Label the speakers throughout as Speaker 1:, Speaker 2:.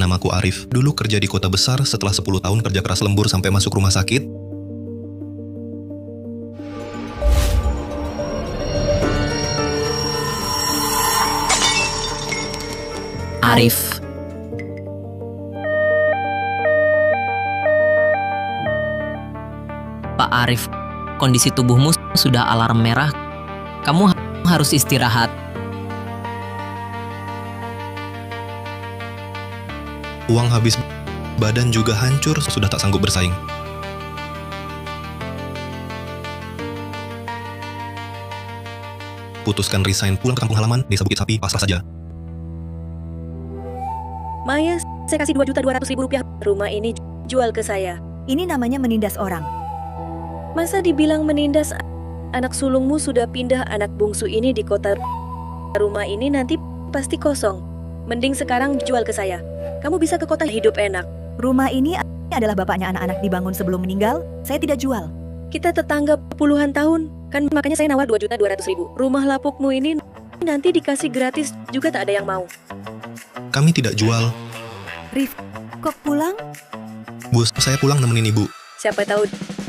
Speaker 1: namaku Arif. Dulu kerja di kota besar, setelah 10 tahun kerja keras lembur sampai masuk rumah sakit.
Speaker 2: Arif. Pak Arif, kondisi tubuhmu sudah alarm merah. Kamu harus istirahat.
Speaker 1: Uang habis, badan juga hancur, sudah tak sanggup bersaing. Putuskan resign, pulang ke kampung halaman, desa Bukit Sapi, pasrah saja.
Speaker 3: Maya, saya kasih 2.200.000 rupiah. Rumah ini jual ke saya.
Speaker 4: Ini namanya menindas orang.
Speaker 3: Masa dibilang menindas? Anak sulungmu sudah pindah, anak bungsu ini di kota. Rumah ini nanti pasti kosong. Mending sekarang jual ke saya. Kamu bisa ke kota hidup enak.
Speaker 4: Rumah ini adalah bapaknya anak-anak dibangun sebelum meninggal. Saya tidak jual.
Speaker 3: Kita tetangga puluhan tahun. Kan makanya saya nawar 2.200.000. Rumah lapukmu ini nanti dikasih gratis juga tak ada yang mau.
Speaker 1: Kami tidak jual.
Speaker 4: Rif, kok pulang?
Speaker 1: Bos, saya pulang nemenin ibu.
Speaker 3: Siapa tahu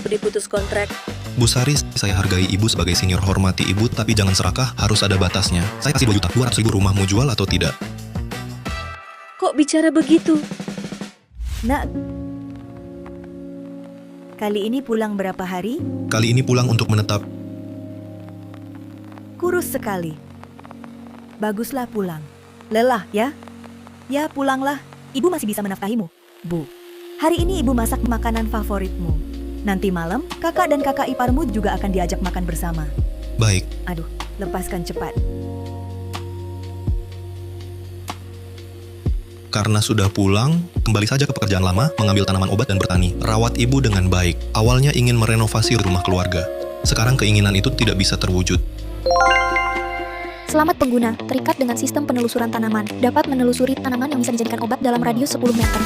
Speaker 3: diputus kontrak.
Speaker 1: Bu Saris, saya hargai ibu sebagai senior, hormati ibu, tapi jangan serakah, harus ada batasnya. Saya kasih 2.200.000, rumahmu jual atau tidak?
Speaker 3: Kok bicara begitu?
Speaker 4: Nak, kali ini pulang berapa hari?
Speaker 1: Kali ini pulang untuk menetap.
Speaker 4: Kurus sekali. Baguslah pulang. Lelah ya? Ya pulanglah, ibu masih bisa menafkahimu. Bu, hari ini ibu masak makanan favoritmu. Nanti malam, kakak dan kakak iparmu juga akan diajak makan bersama.
Speaker 1: Baik.
Speaker 4: Aduh, lepaskan cepat.
Speaker 1: Karena sudah pulang, kembali saja ke pekerjaan lama, mengambil tanaman obat dan bertani. Rawat ibu dengan baik. Awalnya ingin merenovasi rumah keluarga. Sekarang keinginan itu tidak bisa terwujud.
Speaker 5: Selamat pengguna, terikat dengan sistem penelusuran tanaman. Dapat menelusuri tanaman yang bisa dijadikan obat dalam radius 10 meter.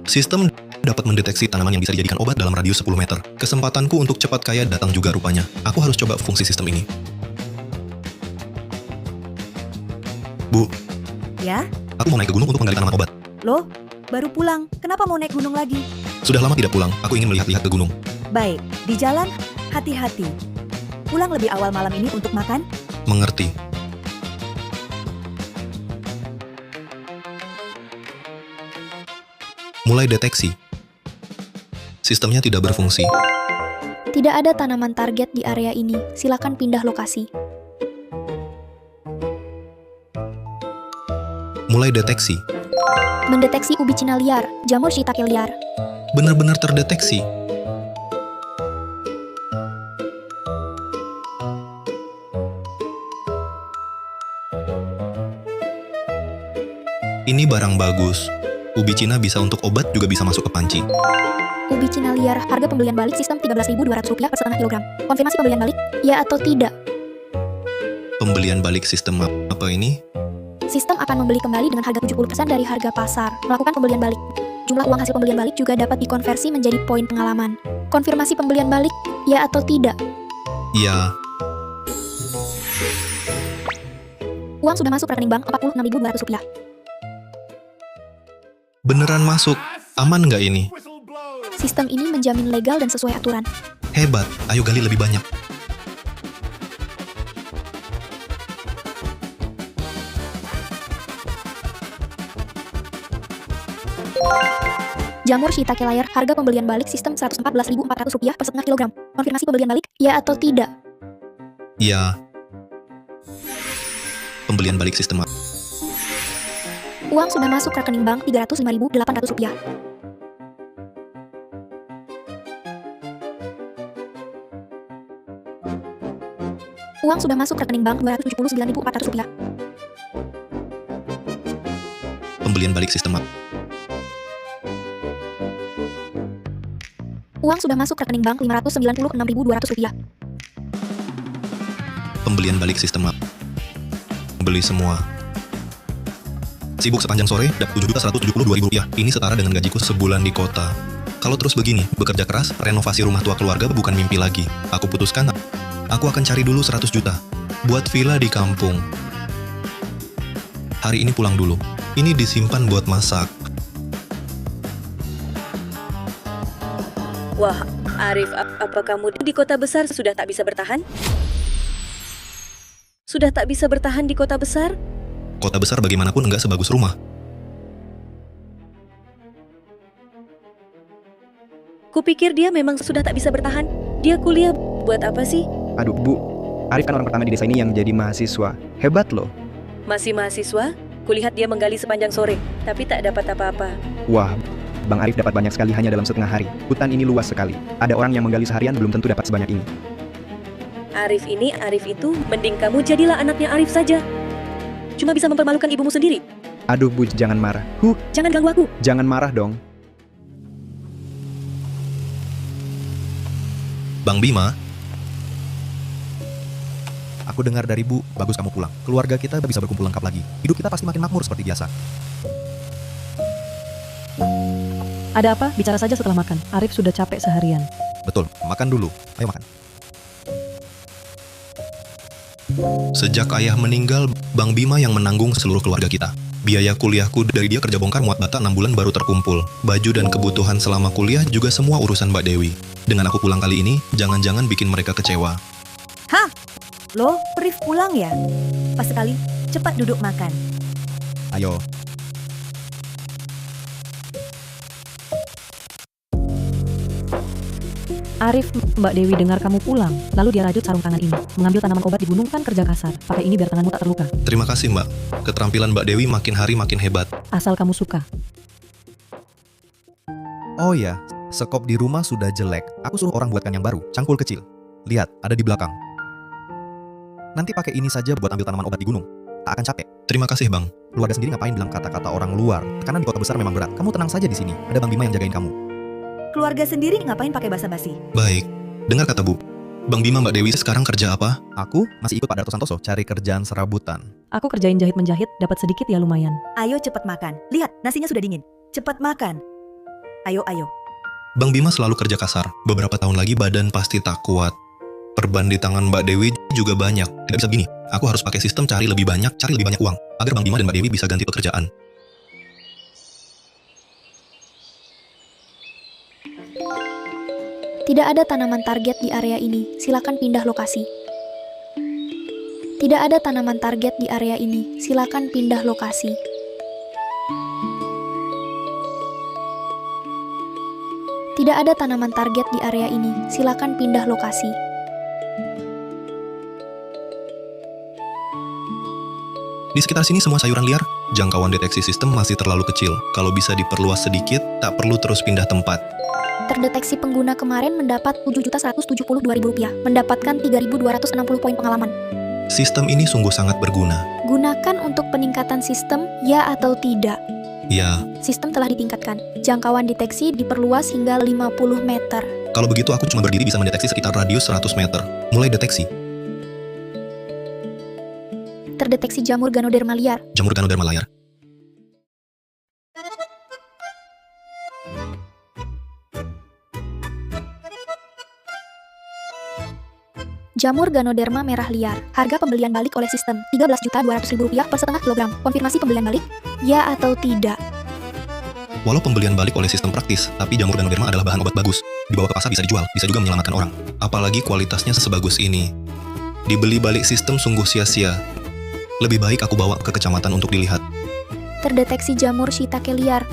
Speaker 1: Sistem dapat mendeteksi tanaman yang bisa dijadikan obat dalam radius 10 meter. Kesempatanku untuk cepat kaya datang juga rupanya. Aku harus coba fungsi sistem ini. Bu,
Speaker 4: Ya?
Speaker 1: aku mau naik ke gunung untuk menggali tanaman obat.
Speaker 4: Loh, baru pulang. Kenapa mau naik gunung lagi?
Speaker 1: Sudah lama tidak pulang, aku ingin melihat-lihat ke gunung.
Speaker 4: Baik, di jalan, hati-hati. Pulang lebih awal malam ini untuk makan?
Speaker 1: Mengerti. Mulai deteksi. Sistemnya tidak berfungsi.
Speaker 5: Tidak ada tanaman target di area ini. Silakan pindah lokasi.
Speaker 1: Mulai deteksi.
Speaker 5: Mendeteksi ubi cina liar, jamur shiitake liar.
Speaker 1: Benar-benar terdeteksi. Ini barang bagus. Ubi Cina bisa untuk obat, juga bisa masuk ke panci.
Speaker 5: Ubi cina liar, harga pembelian balik sistem Rp13.200 per setengah kilogram. Konfirmasi pembelian balik, ya atau tidak?
Speaker 1: Pembelian balik sistem apa ini?
Speaker 5: Sistem akan membeli kembali dengan harga 70% dari harga pasar. Melakukan pembelian balik. Jumlah uang hasil pembelian balik juga dapat dikonversi menjadi poin pengalaman. Konfirmasi pembelian balik, ya atau tidak?
Speaker 1: Ya,
Speaker 5: Uang sudah masuk rekening bank Rp46.200.
Speaker 1: beneran masuk. Aman nggak ini?
Speaker 5: Sistem ini menjamin legal dan sesuai aturan.
Speaker 1: Hebat, ayo gali lebih banyak.
Speaker 5: Jamur shiitake liar, harga pembelian balik sistem Rp114.400 per setengah kilogram. Konfirmasi pembelian balik, ya atau tidak?
Speaker 1: Ya. Pembelian balik sistem.
Speaker 5: Uang sudah masuk rekening bank Rp305.800. Uang sudah masuk rekening bank Rp279.400.
Speaker 1: Pembelian balik sistem.
Speaker 5: Uang sudah masuk rekening bank Rp596.200.
Speaker 1: Pembelian balik sistem. Beli semua. Sibuk sepanjang sore, dapat Rp7.172.000. Ini setara dengan gajiku sebulan di kota. Kalau terus begini, bekerja keras, renovasi rumah tua keluarga bukan mimpi lagi. Aku putuskan, aku akan cari dulu 100 juta. Buat villa di kampung. Hari ini pulang dulu. Ini disimpan buat masak.
Speaker 3: Wah, Arif, apa kamu di kota besar sudah tak bisa bertahan? Sudah tak bisa bertahan di kota besar?
Speaker 1: Kota besar bagaimanapun nggak sebagus rumah.
Speaker 3: Kupikir dia memang sudah tak bisa bertahan. Dia kuliah buat apa sih?
Speaker 6: Aduh, Bu. Arif kan orang pertama di desa ini yang jadi mahasiswa. Hebat loh.
Speaker 3: Masih mahasiswa? Kulihat dia menggali sepanjang sore, tapi tak dapat apa-apa.
Speaker 6: Wah, Bang Arif dapat banyak sekali hanya dalam setengah hari. Hutan ini luas sekali. Ada orang yang menggali seharian belum tentu dapat sebanyak ini.
Speaker 3: Arif ini, Arif itu, mending kamu jadilah anaknya Arif saja. Cuma bisa mempermalukan ibumu sendiri.
Speaker 6: Aduh, Bu, jangan marah.
Speaker 3: Jangan ganggu aku.
Speaker 6: Jangan marah dong.
Speaker 1: Bang Bima,
Speaker 7: Aku dengar dari Bu, bagus kamu pulang. Keluarga kita bisa berkumpul lengkap lagi. Hidup kita pasti makin makmur seperti biasa.
Speaker 8: Ada apa? Bicara saja setelah makan. Arif sudah capek seharian.
Speaker 7: Betul, makan dulu. Ayo makan.
Speaker 1: sejak ayah meninggal, Bang Bima yang menanggung seluruh keluarga kita. Biaya kuliahku dari dia kerja bongkar muat bata 6 bulan baru terkumpul. Baju dan kebutuhan selama kuliah juga semua urusan Mbak Dewi. Dengan aku pulang kali ini, jangan-jangan bikin mereka kecewa.
Speaker 4: Hah? Loh, Rif pulang ya? Pas sekali, cepat duduk makan.
Speaker 7: Ayo.
Speaker 8: Arif, Mbak Dewi dengar kamu pulang. Lalu dia rajut sarung tangan ini. Mengambil tanaman obat di gunung kan kerja kasar. Pakai ini biar tanganmu tak terluka.
Speaker 1: Terima kasih Mbak. Keterampilan Mbak Dewi makin hari makin hebat.
Speaker 8: Asal kamu suka.
Speaker 7: Oh ya, sekop di rumah sudah jelek. Aku suruh orang buatkan yang baru, cangkul kecil. Lihat, ada di belakang. Nanti pakai ini saja buat ambil tanaman obat di gunung. Tak akan capek.
Speaker 1: Terima kasih Bang.
Speaker 7: Keluarga sendiri ngapain bilang kata-kata orang luar? Tekanan di kota besar memang berat. Kamu tenang saja di sini. Ada Bang Bima yang jagain kamu.
Speaker 4: Keluarga sendiri ngapain pakai basa-basi?
Speaker 1: Baik. Dengar kata Bu. Bang Bima Mbak Dewi sekarang kerja apa?
Speaker 7: Aku masih ikut Pak Darto Santoso cari kerjaan serabutan.
Speaker 8: Aku kerjain jahit-menjahit, dapat sedikit ya lumayan.
Speaker 4: Ayo cepat makan. Lihat, nasinya sudah dingin. Cepat makan. Ayo, ayo.
Speaker 1: Bang Bima selalu kerja kasar. Beberapa tahun lagi badan pasti tak kuat. Perban di tangan Mbak Dewi juga banyak. Tidak bisa begini. Aku harus pakai sistem cari lebih banyak uang. Agar Bang Bima dan Mbak Dewi bisa ganti pekerjaan.
Speaker 5: Tidak ada tanaman target di area ini, silakan pindah lokasi. Tidak ada tanaman target di area ini, silakan pindah lokasi. Tidak ada tanaman target di area ini, silakan pindah lokasi.
Speaker 1: Di sekitar sini semua sayuran liar. Jangkauan deteksi sistem masih terlalu kecil. Kalau bisa diperluas sedikit, tak perlu terus pindah tempat.
Speaker 5: Terdeteksi pengguna kemarin mendapat Rp7.172.000, mendapatkan 3.260 poin pengalaman.
Speaker 1: Sistem ini sungguh sangat berguna.
Speaker 5: Gunakan untuk peningkatan sistem, ya atau tidak.
Speaker 1: Ya,
Speaker 5: Sistem telah ditingkatkan. Jangkauan deteksi diperluas hingga 50 meter.
Speaker 1: kalau begitu aku cuma berdiri bisa mendeteksi sekitar radius 100 meter. Mulai deteksi.
Speaker 5: Terdeteksi jamur Ganoderma liar.
Speaker 1: Jamur Ganoderma layar.
Speaker 5: Jamur Ganoderma merah liar. Harga pembelian balik oleh sistem Rp13.200.000 per setengah kilogram. Konfirmasi pembelian balik? Ya atau tidak?
Speaker 1: Walau pembelian balik oleh sistem praktis, tapi jamur Ganoderma adalah bahan obat bagus. Dibawa ke pasar bisa dijual, bisa juga menyelamatkan orang. Apalagi kualitasnya sebagus ini. Dibeli balik sistem sungguh sia-sia. Lebih baik aku bawa ke kecamatan untuk dilihat.
Speaker 5: Terdeteksi jamur shiitake liar.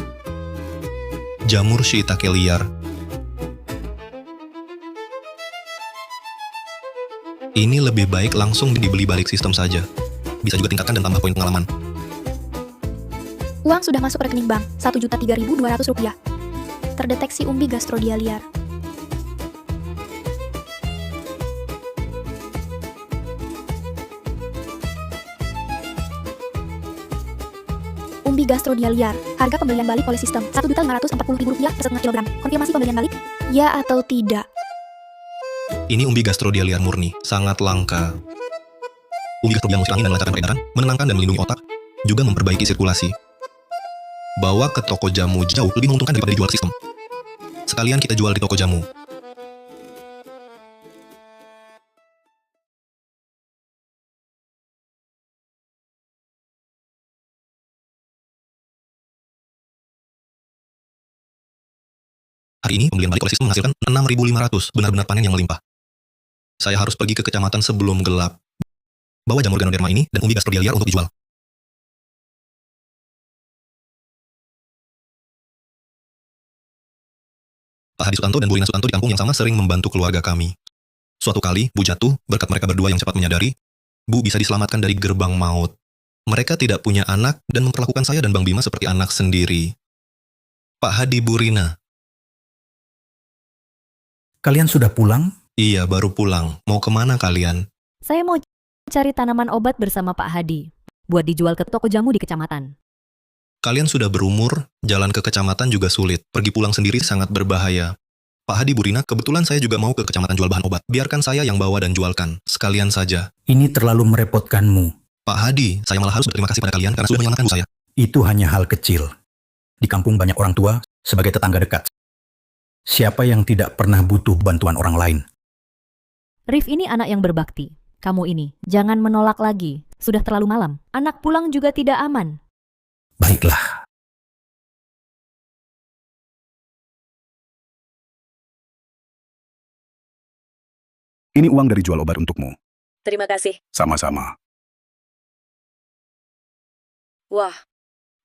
Speaker 1: Jamur shiitake liar. Ini lebih baik langsung dibeli balik sistem saja. Bisa juga tingkatkan dan tambah poin pengalaman.
Speaker 5: Uang sudah masuk rekening bank, Rp1.3.200. Terdeteksi umbi gastrodia liar. Umbi gastrodia liar. Harga pembelian balik oleh sistem Rp1.540.000 per setengah kilogram. Konfirmasi pembelian balik? Ya atau tidak?
Speaker 1: Ini umbi gastrodia liar murni, sangat langka. Umbi gastrodia mengusir angin dan melancarkan peredaran, menenangkan dan melindungi otak, juga memperbaiki sirkulasi. Bawa ke toko jamu jauh lebih menguntungkan daripada dijual ke sistem. Sekalian kita jual di toko jamu. Hari ini pembelian balik oleh sistem menghasilkan 6.500, benar-benar panen yang melimpah. Saya harus pergi ke kecamatan sebelum gelap. Bawa jamur Ganoderma ini dan umbi Gastrodia liar untuk dijual. Pak Hadi Sutanto dan Bu Rina Sutanto di kampung yang sama sering membantu keluarga kami. Suatu kali, Bu jatuh, berkat mereka berdua yang cepat menyadari, Bu bisa diselamatkan dari gerbang maut. Mereka tidak punya anak dan memperlakukan saya dan Bang Bima seperti anak sendiri. Pak Hadi, Bu Rina.
Speaker 9: Kalian sudah pulang?
Speaker 1: Iya, baru pulang. Mau kemana kalian?
Speaker 8: Saya mau cari tanaman obat bersama Pak Hadi. Buat dijual ke toko jamu di kecamatan.
Speaker 1: Kalian sudah berumur, jalan ke kecamatan juga sulit. Pergi pulang sendiri sangat berbahaya. Pak Hadi, Bu Rina, kebetulan saya juga mau ke kecamatan jual bahan obat. Biarkan saya yang bawa dan jualkan. Sekalian saja.
Speaker 9: Ini terlalu merepotkanmu.
Speaker 1: Pak Hadi, saya malah harus berterima kasih pada kalian karena sudah menyelamatkan Bu saya.
Speaker 9: Itu hanya hal kecil. Di kampung banyak orang tua sebagai tetangga dekat. Siapa yang tidak pernah butuh bantuan orang lain?
Speaker 8: Rif ini anak yang berbakti. Kamu ini, jangan menolak lagi. Sudah terlalu malam. Anak pulang juga tidak aman.
Speaker 9: Baiklah.
Speaker 10: Ini uang dari jual obat untukmu.
Speaker 3: Terima kasih.
Speaker 10: Sama-sama.
Speaker 3: Wah,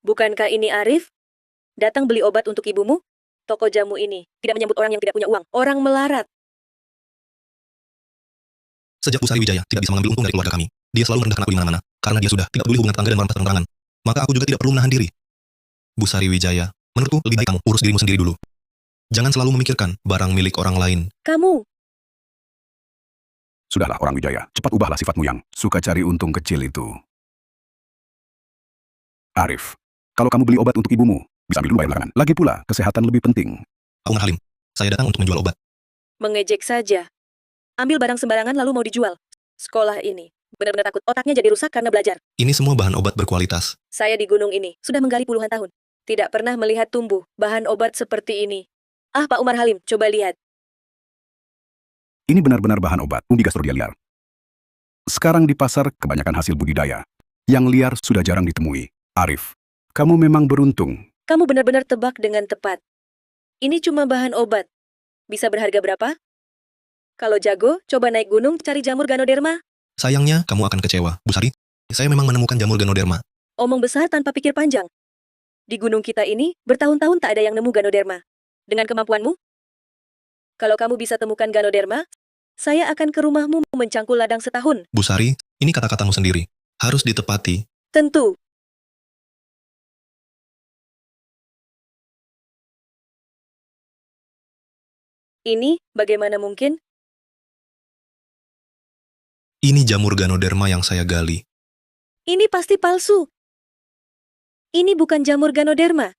Speaker 3: bukankah ini Arif? Datang beli obat untuk ibumu? Toko jamu ini tidak menyambut orang yang tidak punya uang. Orang melarat.
Speaker 1: Sejak Bu Sari Wijaya tidak bisa mengambil untung dari keluarga kami, dia selalu merendahkan aku di mana-mana, karena dia sudah tidak peduli hubungan tetangga dan merampas terang-terangan. Maka aku juga tidak perlu menahan diri. Bu Sari Wijaya, menurutku lebih baik kamu urus dirimu sendiri dulu. Jangan selalu memikirkan barang milik orang lain.
Speaker 3: Kamu,
Speaker 10: Sudahlah orang Wijaya, cepat ubahlah sifatmu yang suka cari untung kecil itu. Arif, kalau kamu beli obat untuk ibumu, bisa ambil dulu bayar belakangan. Lagi pula, kesehatan lebih penting.
Speaker 1: Pak Umar Halim, saya datang untuk menjual obat.
Speaker 3: mengejek saja. Ambil barang sembarangan lalu mau dijual. Sekolah ini benar-benar takut otaknya jadi rusak karena belajar.
Speaker 1: Ini semua bahan obat berkualitas.
Speaker 3: Saya di gunung ini sudah menggali puluhan tahun. Tidak pernah melihat tumbuh bahan obat seperti ini. Ah, Pak Umar Halim, coba lihat.
Speaker 10: Ini benar-benar bahan obat, umbi Gastrodia liar. Sekarang di pasar, kebanyakan hasil budidaya. Yang liar sudah jarang ditemui. Arif, kamu memang beruntung.
Speaker 3: Kamu benar-benar tebak dengan tepat. Ini cuma bahan obat. Bisa berharga berapa? Kalau jago, coba naik gunung cari jamur Ganoderma.
Speaker 1: Sayangnya, kamu akan kecewa. Bu Sari, saya memang menemukan jamur Ganoderma.
Speaker 3: Omong besar tanpa pikir panjang. Di gunung kita ini, bertahun-tahun tak ada yang nemu Ganoderma. Dengan kemampuanmu, kalau kamu bisa temukan Ganoderma, saya akan ke rumahmu mencangkul ladang setahun.
Speaker 1: Bu Sari, ini kata-katamu sendiri. Harus ditepati.
Speaker 3: Tentu. Ini bagaimana mungkin?
Speaker 1: Ini jamur Ganoderma yang saya gali.
Speaker 3: Ini pasti palsu. Ini bukan jamur Ganoderma.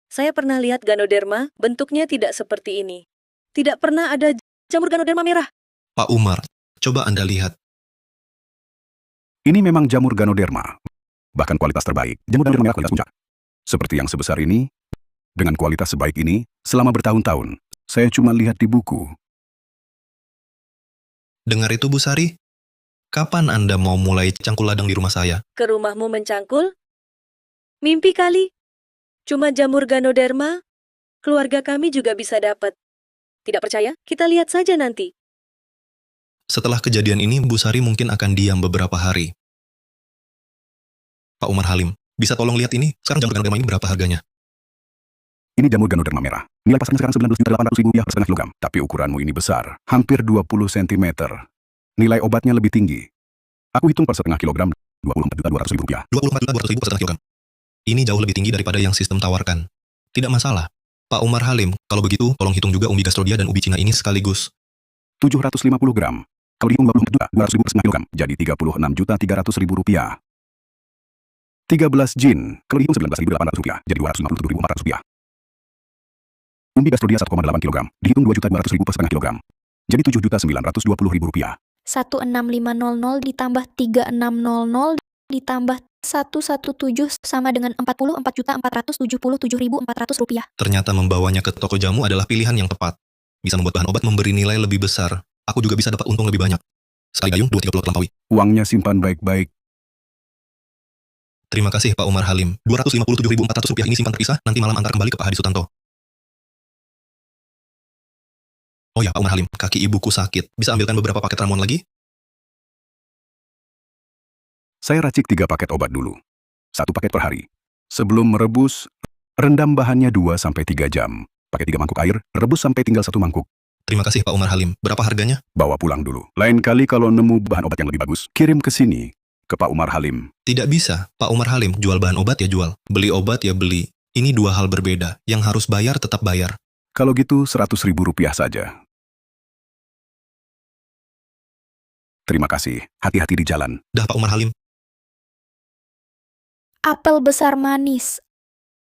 Speaker 3: Saya pernah lihat Ganoderma, bentuknya tidak seperti ini. Tidak pernah ada jamur Ganoderma merah.
Speaker 1: Pak Umar, coba Anda lihat.
Speaker 10: Ini memang jamur Ganoderma. Bahkan kualitas terbaik. Jamur Ganoderma merah kualitas puncak. Seperti yang sebesar ini, dengan kualitas sebaik ini, selama bertahun-tahun, saya cuma lihat di buku.
Speaker 1: Dengar itu Bu Sari? Kapan Anda mau mulai cangkul ladang di rumah saya?
Speaker 3: Ke rumahmu mencangkul? Mimpi kali. Cuma jamur Ganoderma, keluarga kami juga bisa dapat. Tidak percaya? Kita lihat saja nanti.
Speaker 1: Setelah kejadian ini, Bu Sari mungkin akan diam beberapa hari. Pak Umar Halim, bisa tolong lihat ini? Sekarang jamur Ganoderma ini berapa harganya?
Speaker 10: Ini jamur Ganoderma merah. Nilai pasarnya sekarang Rp19.800.000 per setengah kilogram. Tapi ukuranmu ini besar, hampir 20 cm. Nilai obatnya lebih tinggi. Aku hitung per setengah kilogram, Rp24.200.000.
Speaker 1: Rp24.200.000 per setengah kilogram. Ini jauh lebih tinggi daripada yang sistem tawarkan. Tidak masalah. Pak Umar Halim, kalau begitu, tolong hitung juga umbi Gastrodia dan ubi Cina ini sekaligus.
Speaker 10: 750 gram. Kalau dihitung Rp24.200.000 per setengah kilogram, jadi Rp36.300.000. 13 jin. Kalau dihitung Rp19.800, jadi Rp257.400. Umbi Gastrodia 1,8 kg, dihitung Rp2.200.000 per setengah kilogram, jadi Rp7.920.000.
Speaker 5: 16500 ditambah 3600 ditambah 117 sama dengan Rp44.477.400.
Speaker 1: Ternyata membawanya ke toko jamu adalah pilihan yang tepat. Bisa membuat bahan obat memberi nilai lebih besar. Aku juga bisa dapat untung lebih banyak. Sekali gayung, 2-3 pulau terlampaui.
Speaker 10: Uangnya simpan baik-baik.
Speaker 1: Terima kasih Pak Umar Halim. Rp257.400 ini simpan terpisah, nanti malam antar kembali ke Pak Hadi Sutanto. Oh ya, Pak Umar Halim, kaki ibuku sakit. Bisa ambilkan beberapa paket ramuan lagi?
Speaker 10: Saya racik 3 paket obat dulu. 1 paket per hari. Sebelum merebus, rendam bahannya 2-3 jam. Pakai 3 mangkuk air, rebus sampai tinggal 1 mangkuk.
Speaker 1: Terima kasih Pak Umar Halim. Berapa harganya?
Speaker 10: Bawa pulang dulu. Lain kali kalau nemu bahan obat yang lebih bagus, kirim ke sini, ke Pak Umar Halim.
Speaker 1: Tidak bisa. Pak Umar Halim, jual bahan obat ya jual. Beli obat ya beli. Ini 2 hal berbeda. Yang harus bayar tetap bayar.
Speaker 10: Kalau gitu 100.000 rupiah saja. Terima kasih. Hati-hati di jalan.
Speaker 1: Dah Pak Umar Halim.
Speaker 5: Apel besar manis.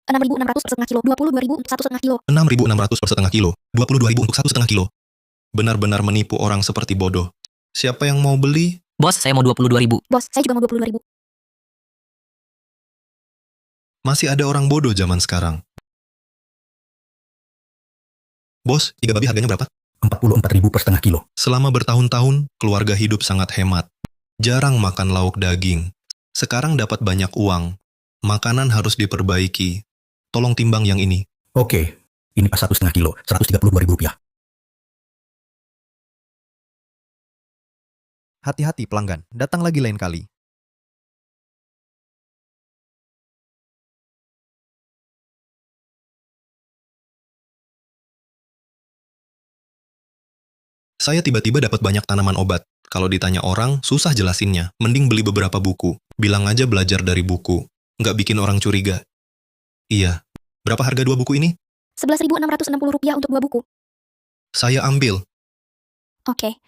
Speaker 5: 6.600 per setengah kilo. 22.000 untuk 1,5 kilo.
Speaker 1: 6.600 per setengah kilo. 22.000 untuk 1,5 kilo. Benar-benar menipu orang seperti bodoh. Siapa yang mau beli?
Speaker 2: Bos, saya mau 22.000.
Speaker 5: Bos, saya juga mau 22.000.
Speaker 1: Masih ada orang bodoh zaman sekarang. Bos, iga babi harganya berapa?
Speaker 9: 44.000 per setengah kilo.
Speaker 1: Selama bertahun-tahun, keluarga hidup sangat hemat. Jarang makan lauk daging. Sekarang dapat banyak uang. Makanan harus diperbaiki. Tolong timbang yang ini.
Speaker 9: Oke, ini pas 1,5 kilo, 132.000 rupiah.
Speaker 7: Hati-hati pelanggan, datang lagi lain kali.
Speaker 1: Saya tiba-tiba dapat banyak tanaman obat. Kalau ditanya orang, susah jelasinnya. Mending beli beberapa buku. Bilang aja belajar dari buku. Nggak bikin orang curiga. Iya. Berapa harga 2 buku ini?
Speaker 5: 11.660 rupiah untuk 2 buku.
Speaker 1: Saya ambil.
Speaker 5: Oke.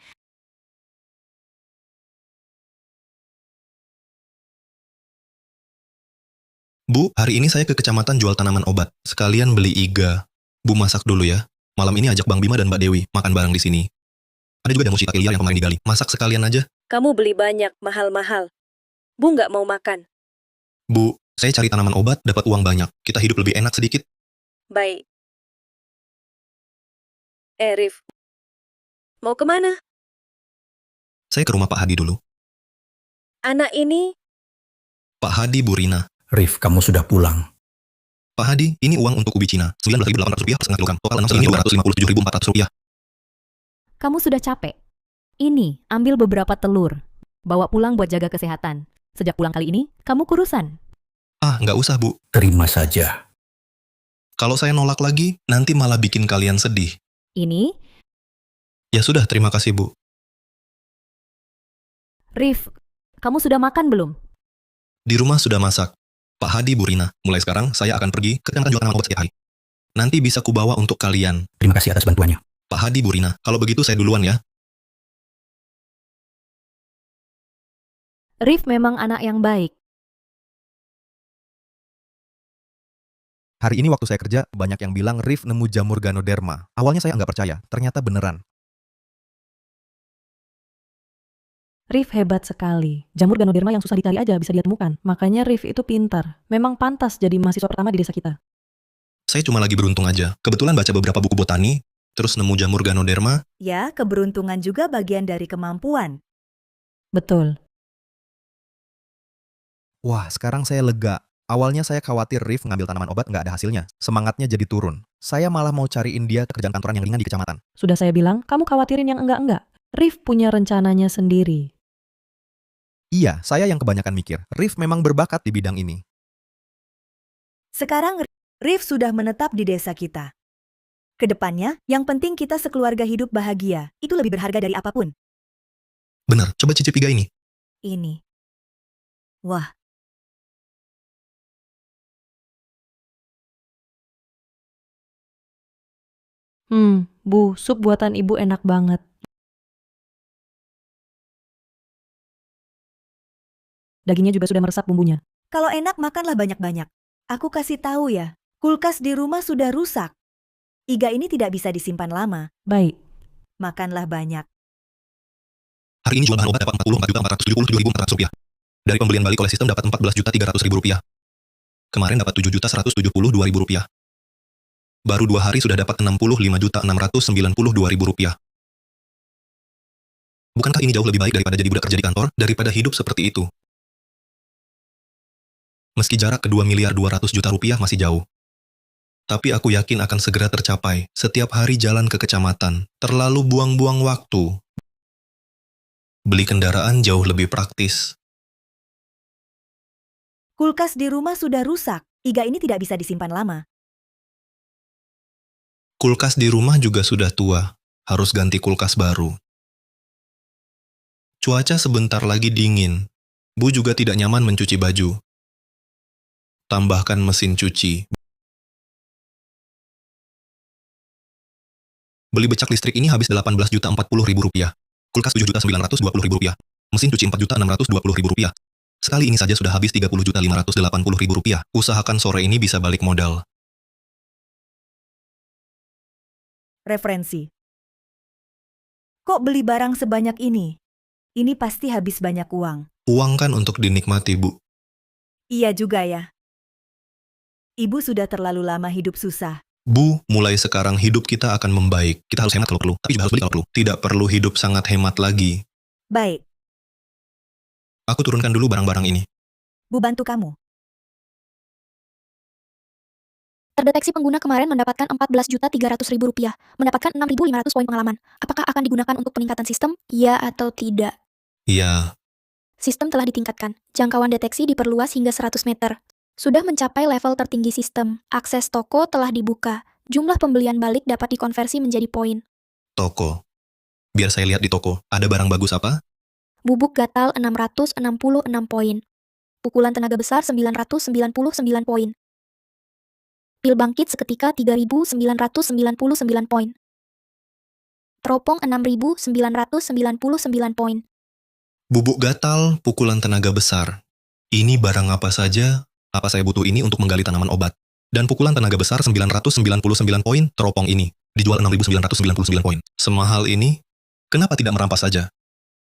Speaker 1: Bu, hari ini saya ke kecamatan jual tanaman obat. Sekalian beli iga. Bu masak dulu ya. Malam ini ajak Bang Bima dan Mbak Dewi makan bareng di sini. Ada juga jamu shiitake liar yang kemarin digali. Masak sekalian aja.
Speaker 3: Kamu beli banyak, mahal-mahal. Bu nggak mau makan.
Speaker 1: Bu, saya cari tanaman obat, dapat uang banyak. Kita hidup lebih enak sedikit.
Speaker 3: Baik. Rif. Mau kemana?
Speaker 1: Saya ke rumah Pak Hadi dulu.
Speaker 3: Anak ini,
Speaker 1: Pak Hadi, Bu Rina.
Speaker 9: Rif, kamu sudah pulang.
Speaker 1: Pak Hadi, ini uang untuk ubi Cina. 19.800 rupiah per setengah kilogram. Total 6.257.400 rupiah.
Speaker 8: Kamu sudah capek. Ini, ambil beberapa telur. Bawa pulang buat jaga kesehatan. Sejak pulang kali ini, kamu kurusan.
Speaker 1: Ah, nggak usah, Bu.
Speaker 9: Terima saja.
Speaker 1: Kalau saya nolak lagi, nanti malah bikin kalian sedih.
Speaker 8: Ini,
Speaker 1: Ya sudah, terima kasih, Bu.
Speaker 8: Rif, kamu sudah makan belum?
Speaker 1: Di rumah sudah masak. Pak Hadi, Bu Rina, mulai sekarang saya akan pergi ke kecamatan jual tanaman obat setiap hari. Nanti bisa kubawa untuk kalian.
Speaker 9: Terima kasih atas bantuannya.
Speaker 1: Pak Hadi, Bu Rina, kalau begitu saya duluan ya.
Speaker 8: Rif memang anak yang baik.
Speaker 7: Hari ini waktu saya kerja, banyak yang bilang Rif nemu jamur Ganoderma. Awalnya saya nggak percaya, ternyata beneran.
Speaker 11: Rif hebat sekali. Jamur Ganoderma yang susah dicari aja bisa dia temukan. Makanya Rif itu pintar. Memang pantas jadi mahasiswa pertama di desa kita.
Speaker 1: Saya cuma lagi beruntung aja. Kebetulan baca beberapa buku botani, terus nemu jamur Ganoderma.
Speaker 4: Ya, keberuntungan juga bagian dari kemampuan.
Speaker 11: Betul.
Speaker 7: Wah, sekarang saya lega. Awalnya saya khawatir Rif ngambil tanaman obat nggak ada hasilnya. Semangatnya jadi turun. Saya malah mau cariin dia kerjaan kantoran yang ringan di kecamatan.
Speaker 11: Sudah saya bilang, kamu khawatirin yang enggak-enggak. Rif punya rencananya sendiri.
Speaker 7: Iya, saya yang kebanyakan mikir. Rif memang berbakat di bidang ini.
Speaker 4: Sekarang Rif sudah menetap di desa kita. Kedepannya, yang penting kita sekeluarga hidup bahagia. Itu lebih berharga dari apapun.
Speaker 1: Benar, coba cicip iga ini.
Speaker 4: Ini. Wah.
Speaker 11: Bu, sup buatan ibu enak banget. Dagingnya juga sudah meresap bumbunya.
Speaker 4: Kalau enak makanlah banyak-banyak. Aku kasih tahu ya, kulkas di rumah sudah rusak. Iga ini tidak bisa disimpan lama.
Speaker 11: Baik.
Speaker 4: Makanlah banyak.
Speaker 1: Hari ini jual bahan obat dapat 44.477.400 rupiah. Dari pembelian balik oleh sistem dapat 14.300.000 rupiah. Kemarin dapat 7.172.000 rupiah. Baru 2 hari sudah dapat 65.692.000 rupiah. Bukankah ini jauh lebih baik daripada jadi budak kerja di kantor, daripada hidup seperti itu? Meski jarak ke 2.200.000.000 rupiah masih jauh. Tapi aku yakin akan segera tercapai. Setiap hari jalan ke kecamatan. Terlalu buang-buang waktu. Beli kendaraan jauh lebih praktis.
Speaker 4: Kulkas di rumah sudah rusak. Iga ini tidak bisa disimpan lama.
Speaker 1: Kulkas di rumah juga sudah tua. Harus ganti kulkas baru. Cuaca sebentar lagi dingin. Bu juga tidak nyaman mencuci baju. Tambahkan mesin cuci. Beli becak listrik ini habis 18.040.000 rupiah. Kulkas 7.920.000 rupiah. Mesin cuci 4.620.000 rupiah. Sekali ini saja sudah habis 30.580.000 rupiah. Usahakan sore ini bisa balik modal.
Speaker 4: Referensi. Kok beli barang sebanyak ini? Ini pasti habis banyak uang.
Speaker 1: Uang kan untuk dinikmati, Bu.
Speaker 4: Iya juga ya. Ibu sudah terlalu lama hidup susah.
Speaker 1: Bu, mulai sekarang hidup kita akan membaik. Kita harus hemat kalau perlu, tapi juga harus beli kalau perlu. Tidak perlu hidup sangat hemat lagi.
Speaker 4: Baik,
Speaker 1: Aku turunkan dulu barang-barang ini.
Speaker 4: Bu bantu kamu.
Speaker 5: Terdeteksi pengguna kemarin mendapatkan 14.300.000 rupiah, mendapatkan 6.500 poin pengalaman. Apakah akan digunakan untuk peningkatan sistem? Ya atau tidak?
Speaker 1: Iya,
Speaker 5: Sistem telah ditingkatkan. Jangkauan deteksi diperluas hingga 100 meter. Sudah mencapai level tertinggi sistem. Akses toko telah dibuka. Jumlah pembelian balik dapat dikonversi menjadi poin.
Speaker 1: toko. Biar saya lihat di toko, ada barang bagus apa?
Speaker 5: Bubuk gatal 666 poin. Pukulan tenaga besar 999 poin. Pil bangkit seketika 3.999 poin. Teropong 6.999 poin.
Speaker 1: Bubuk gatal, pukulan tenaga besar. Ini barang apa saja? Apa saya butuh ini untuk menggali tanaman obat? Dan pukulan tenaga besar 999 poin, teropong ini. Dijual 6.999 poin. Semahal ini, kenapa tidak merampas saja?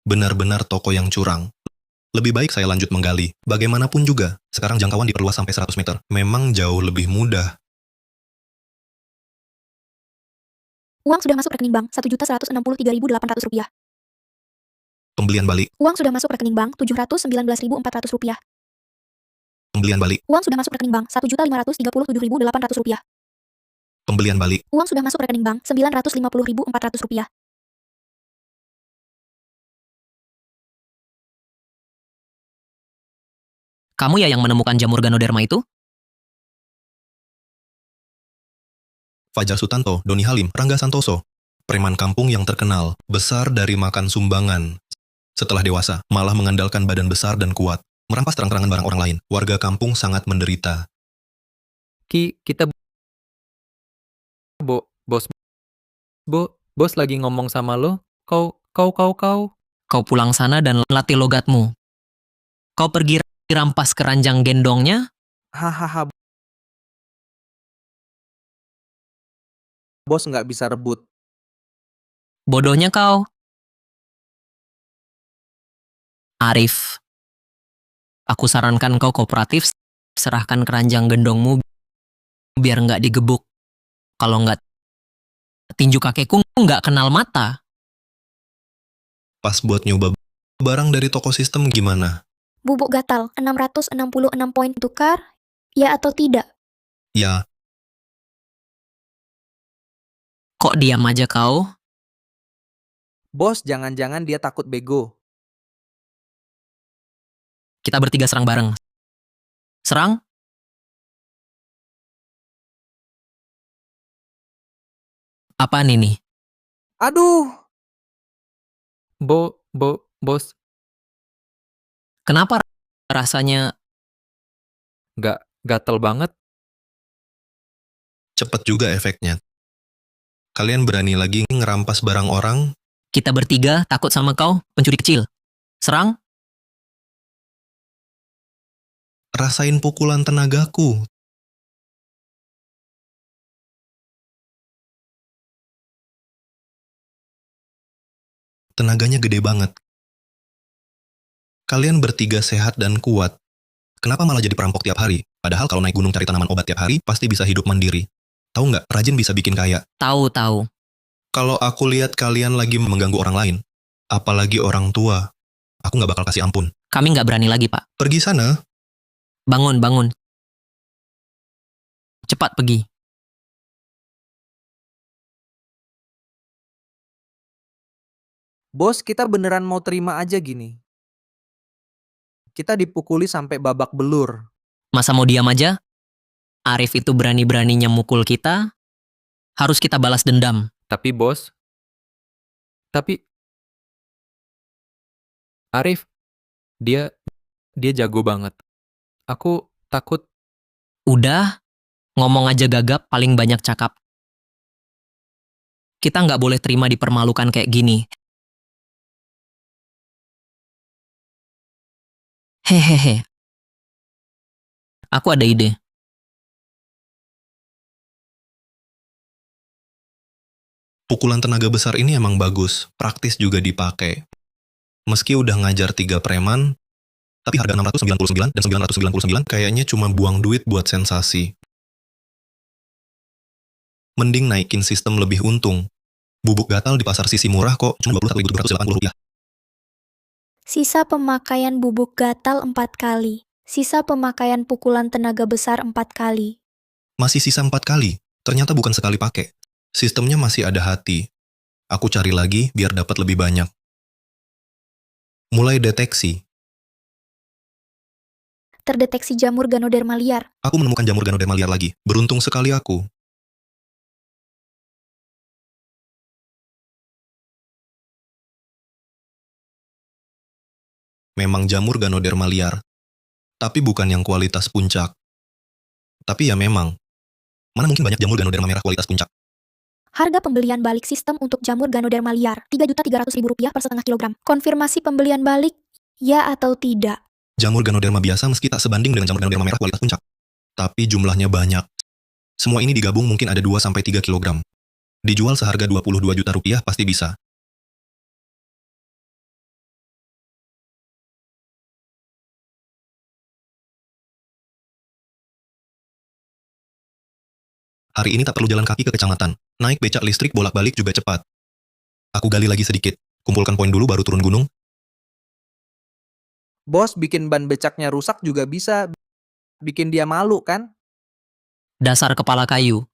Speaker 1: Benar-benar toko yang curang. Lebih baik saya lanjut menggali. Bagaimanapun juga, sekarang jangkauan diperluas sampai 100 meter. Memang jauh lebih mudah.
Speaker 5: Uang sudah masuk rekening bank 1.163.800 rupiah.
Speaker 1: Pembelian balik,
Speaker 5: Uang sudah masuk rekening bank 719.400 rupiah.
Speaker 1: pembelian balik,
Speaker 5: Uang sudah masuk rekening bank 1.537.800 rupiah.
Speaker 1: pembelian balik.
Speaker 5: Uang sudah masuk rekening bank 950.400 rupiah.
Speaker 2: Kamu ya yang menemukan jamur Ganoderma itu?
Speaker 1: Fajar Sutanto, Doni Halim, Rangga Santoso. Preman kampung yang terkenal, besar dari makan sumbangan. Setelah dewasa, malah mengandalkan badan besar dan kuat. Merampas terang-terangan barang orang lain. Warga kampung sangat menderita.
Speaker 12: Kita bos lagi ngomong sama lo. Kau.
Speaker 2: Kau pulang sana dan latih logatmu. Kau pergi rampas keranjang gendongnya,
Speaker 12: Hahaha. Bos nggak bisa rebut.
Speaker 2: bodohnya kau. Arif, aku sarankan kau kooperatif, serahkan keranjang gendongmu biar nggak digebuk. Kalau nggak, tinju kakekku nggak kenal mata.
Speaker 1: Pas buat nyoba barang dari toko sistem gimana?
Speaker 5: Bubuk gatal 666 poin tukar. Ya atau tidak?
Speaker 1: Ya,
Speaker 2: Kok diam aja kau?
Speaker 12: Bos, jangan-jangan dia takut bego.
Speaker 2: Kita bertiga serang bareng. Serang? Apaan ini?
Speaker 12: Aduh. Bos,
Speaker 2: Kenapa rasanya
Speaker 12: nggak gatel banget.
Speaker 1: cepet juga efeknya. Kalian berani lagi ngerampas barang orang?
Speaker 2: kita bertiga takut sama kau, pencuri kecil? Serang?
Speaker 1: Rasain pukulan tenagaku. Tenaganya gede banget. Kalian bertiga sehat dan kuat. Kenapa malah jadi perampok tiap hari? Padahal kalau naik gunung cari tanaman obat tiap hari, pasti bisa hidup mandiri. Tahu nggak, rajin bisa bikin kaya.
Speaker 2: Tahu.
Speaker 1: Kalau aku lihat kalian lagi mengganggu orang lain, apalagi orang tua, aku nggak bakal kasih ampun.
Speaker 2: Kami nggak berani lagi, Pak.
Speaker 1: Pergi sana.
Speaker 2: Bangun. Cepat pergi.
Speaker 12: Bos, kita beneran mau terima aja gini. Kita dipukuli sampai babak belur.
Speaker 2: Masa mau diam aja? Arif itu berani-beraninya mukul kita, harus kita balas dendam.
Speaker 12: Tapi bos, Arif, dia jago banget. Aku takut.
Speaker 2: Udah, ngomong aja gagap, paling banyak cakap. Kita nggak boleh terima dipermalukan kayak gini. Hehehe. Aku ada ide.
Speaker 1: Pukulan tenaga besar ini emang bagus, praktis juga dipakai. Meski udah ngajar 3 preman, tapi harga 699 dan 999 kayaknya cuma buang duit buat sensasi. Mending naikin sistem lebih untung. Bubuk gatal di pasar sisi murah kok, cuma Rp21.780.
Speaker 5: Sisa pemakaian bubuk gatal 4 kali. Sisa pemakaian pukulan tenaga besar 4 kali.
Speaker 1: Masih sisa 4 kali, ternyata bukan sekali pakai. Sistemnya masih ada hati. Aku cari lagi biar dapat lebih banyak. Mulai deteksi.
Speaker 5: Terdeteksi jamur Ganoderma liar.
Speaker 1: Aku menemukan jamur Ganoderma liar lagi. Beruntung sekali aku. Memang jamur Ganoderma liar. Tapi bukan yang kualitas puncak. Tapi ya memang. Mana mungkin banyak jamur Ganoderma merah kualitas puncak.
Speaker 5: Harga pembelian balik sistem untuk jamur Ganoderma liar, Rp3.300.000 per setengah kilogram. Konfirmasi pembelian balik, ya atau tidak?
Speaker 1: Jamur Ganoderma biasa meski tak sebanding dengan jamur Ganoderma merah kualitas puncak. Tapi jumlahnya banyak. Semua ini digabung mungkin ada 2-3 kilogram. Dijual seharga Rp22 juta pasti bisa. Hari ini tak perlu jalan kaki ke kecamatan. Naik becak listrik bolak-balik juga cepat. Aku gali lagi sedikit. Kumpulkan poin dulu baru turun gunung.
Speaker 12: Bos, bikin ban becaknya rusak juga bisa. Bikin dia malu kan?
Speaker 2: Dasar kepala kayu.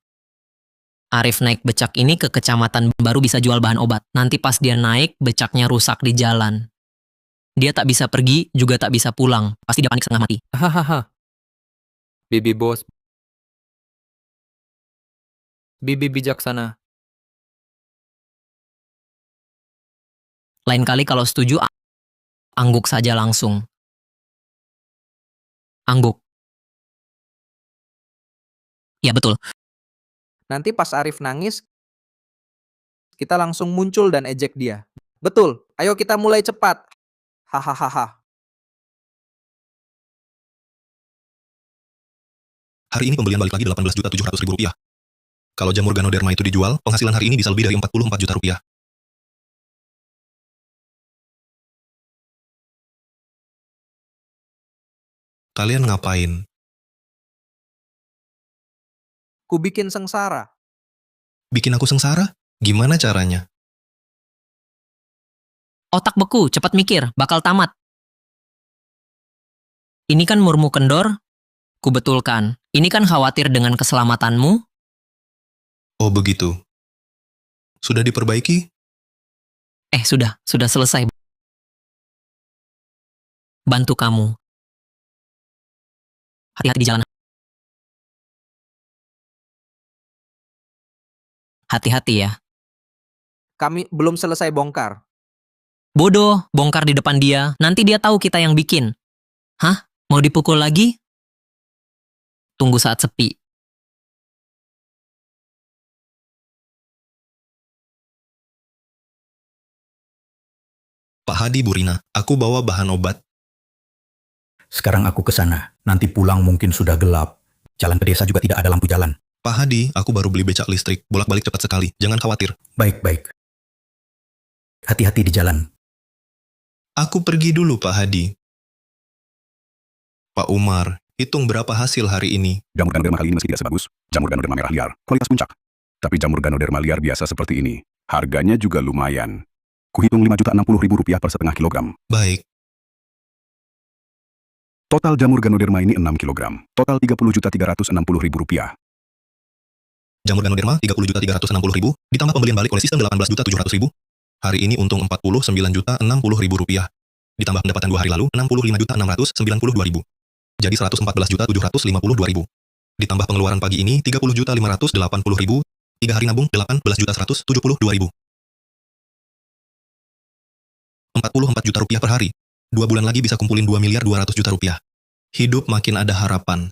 Speaker 2: Arif naik becak ini ke kecamatan baru bisa jual bahan obat. Nanti pas dia naik, becaknya rusak di jalan. Dia tak bisa pergi, juga tak bisa pulang. Pasti dia panik setengah mati.
Speaker 12: Hahaha. Bibi bos. Bibi bijaksana.
Speaker 2: Lain kali kalau setuju, angguk saja langsung. Angguk. Ya betul.
Speaker 12: Nanti pas Arif nangis, kita langsung muncul dan ejek dia. Betul, ayo kita mulai cepat. Hahaha.
Speaker 1: Hari ini pembelian balik lagi Rp18.700.000. Kalau jamur Ganoderma itu dijual, penghasilan hari ini bisa lebih dari Rp44 juta. Kalian ngapain?
Speaker 12: Ku bikin sengsara.
Speaker 1: Bikin aku sengsara? Gimana caranya?
Speaker 2: Otak beku, cepat mikir, bakal tamat. Ini kan murmu kendor, ku betulkan. Ini kan khawatir dengan keselamatanmu.
Speaker 1: Oh begitu. Sudah diperbaiki?
Speaker 2: Sudah selesai. Bantu kamu. Hati-hati di jalan. Hati-hati ya.
Speaker 12: Kami belum selesai bongkar.
Speaker 2: Bodoh, bongkar di depan dia. Nanti dia tahu kita yang bikin. Hah? Mau dipukul lagi? Tunggu saat sepi.
Speaker 1: Pak Hadi, Bu Rina, aku bawa bahan obat.
Speaker 9: Sekarang aku ke sana. Nanti pulang mungkin sudah gelap. Jalan ke desa juga tidak ada lampu jalan.
Speaker 1: Pak Hadi, aku baru beli becak listrik. Bolak-balik cepat sekali. Jangan khawatir.
Speaker 9: Baik. Hati-hati di jalan.
Speaker 1: Aku pergi dulu, Pak Hadi. Pak Umar, hitung berapa hasil hari ini.
Speaker 10: Jamur Ganoderma kali ini meski tidak sebagus jamur Ganoderma merah liar, kualitas puncak. Tapi jamur Ganoderma liar biasa seperti ini, harganya juga lumayan. Kuhitung Rp5.060.000 per setengah kilogram.
Speaker 1: Baik.
Speaker 10: Total jamur Ganoderma ini 6 kilogram. Total Rp30.360.000.
Speaker 1: Jamur Ganoderma Rp30.360.000, ditambah pembelian balik oleh sistem Rp18.700.000. Hari ini untung 49.060.000 rupiah. Ditambah pendapatan 2 hari lalu 65.692.000. Jadi 114.752.000. Ditambah pengeluaran pagi ini 30.580.000. 3 hari nabung 18.172.000. 44 juta rupiah per hari. 2 bulan lagi bisa kumpulin 2.200.000.000 rupiah. Hidup makin ada harapan.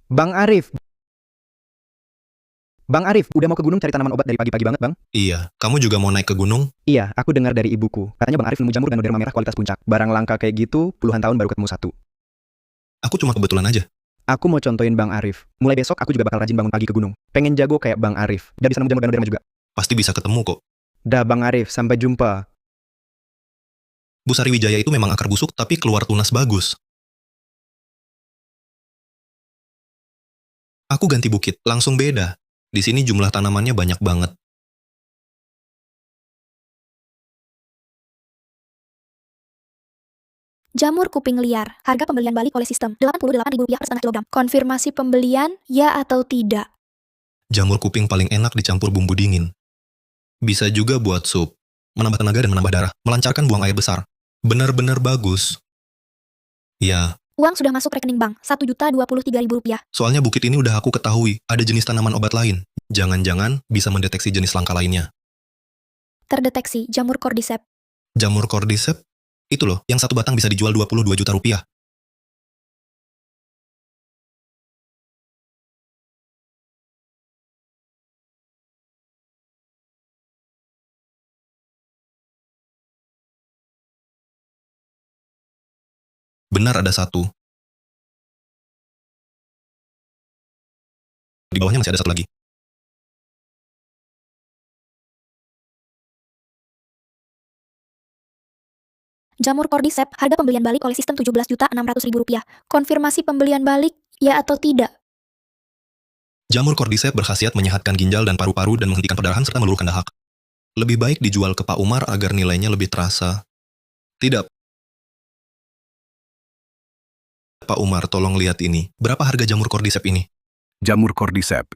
Speaker 6: Bang Arif. Bang Arif, udah mau ke gunung cari tanaman obat dari pagi-pagi banget, Bang?
Speaker 1: Iya, kamu juga mau naik ke gunung?
Speaker 6: Iya, aku dengar dari ibuku. Katanya Bang Arif nemu jamur Ganoderma merah kualitas puncak. Barang langka kayak gitu, puluhan tahun baru ketemu satu.
Speaker 1: Aku cuma kebetulan aja.
Speaker 6: Aku mau contohin Bang Arif. Mulai besok aku juga bakal rajin bangun pagi ke gunung. Pengen jago kayak Bang Arif. Dan bisa nemu jamur Ganoderma juga.
Speaker 1: Pasti bisa ketemu kok.
Speaker 6: Dah Bang Arif, sampai jumpa.
Speaker 1: Bu Sariwijaya itu memang akar busuk tapi keluar tunas bagus. Aku ganti bukit, langsung beda. Di sini jumlah tanamannya banyak banget.
Speaker 5: Jamur kuping liar. Harga pembelian balik oleh sistem Rp88.000 per setengah kilogram. Konfirmasi pembelian, ya atau tidak?
Speaker 1: Jamur kuping paling enak dicampur bumbu dingin. Bisa juga buat sup, menambah tenaga dan menambah darah, melancarkan buang air besar. Benar-benar bagus. Ya,
Speaker 5: Uang sudah masuk rekening bank, Rp1.023.000.
Speaker 1: soalnya bukit ini udah aku ketahui, ada jenis tanaman obat lain. Jangan-jangan bisa mendeteksi jenis langka lainnya.
Speaker 5: Terdeteksi jamur cordyceps.
Speaker 1: Jamur cordyceps? Itu loh, yang satu batang bisa dijual 22 juta rupiah. Benar ada satu. Di bawahnya masih ada satu lagi.
Speaker 5: Jamur cordyceps, harga pembelian balik oleh sistem Rp17.600.000. Konfirmasi pembelian balik, ya atau tidak?
Speaker 1: Jamur cordyceps berkhasiat menyehatkan ginjal dan paru-paru dan menghentikan perdarahan serta meluruskan dahak. Lebih baik dijual ke Pak Umar agar nilainya lebih terasa. Tidak. Pak Umar, tolong lihat ini. Berapa harga jamur cordyceps ini?
Speaker 10: Jamur cordyceps.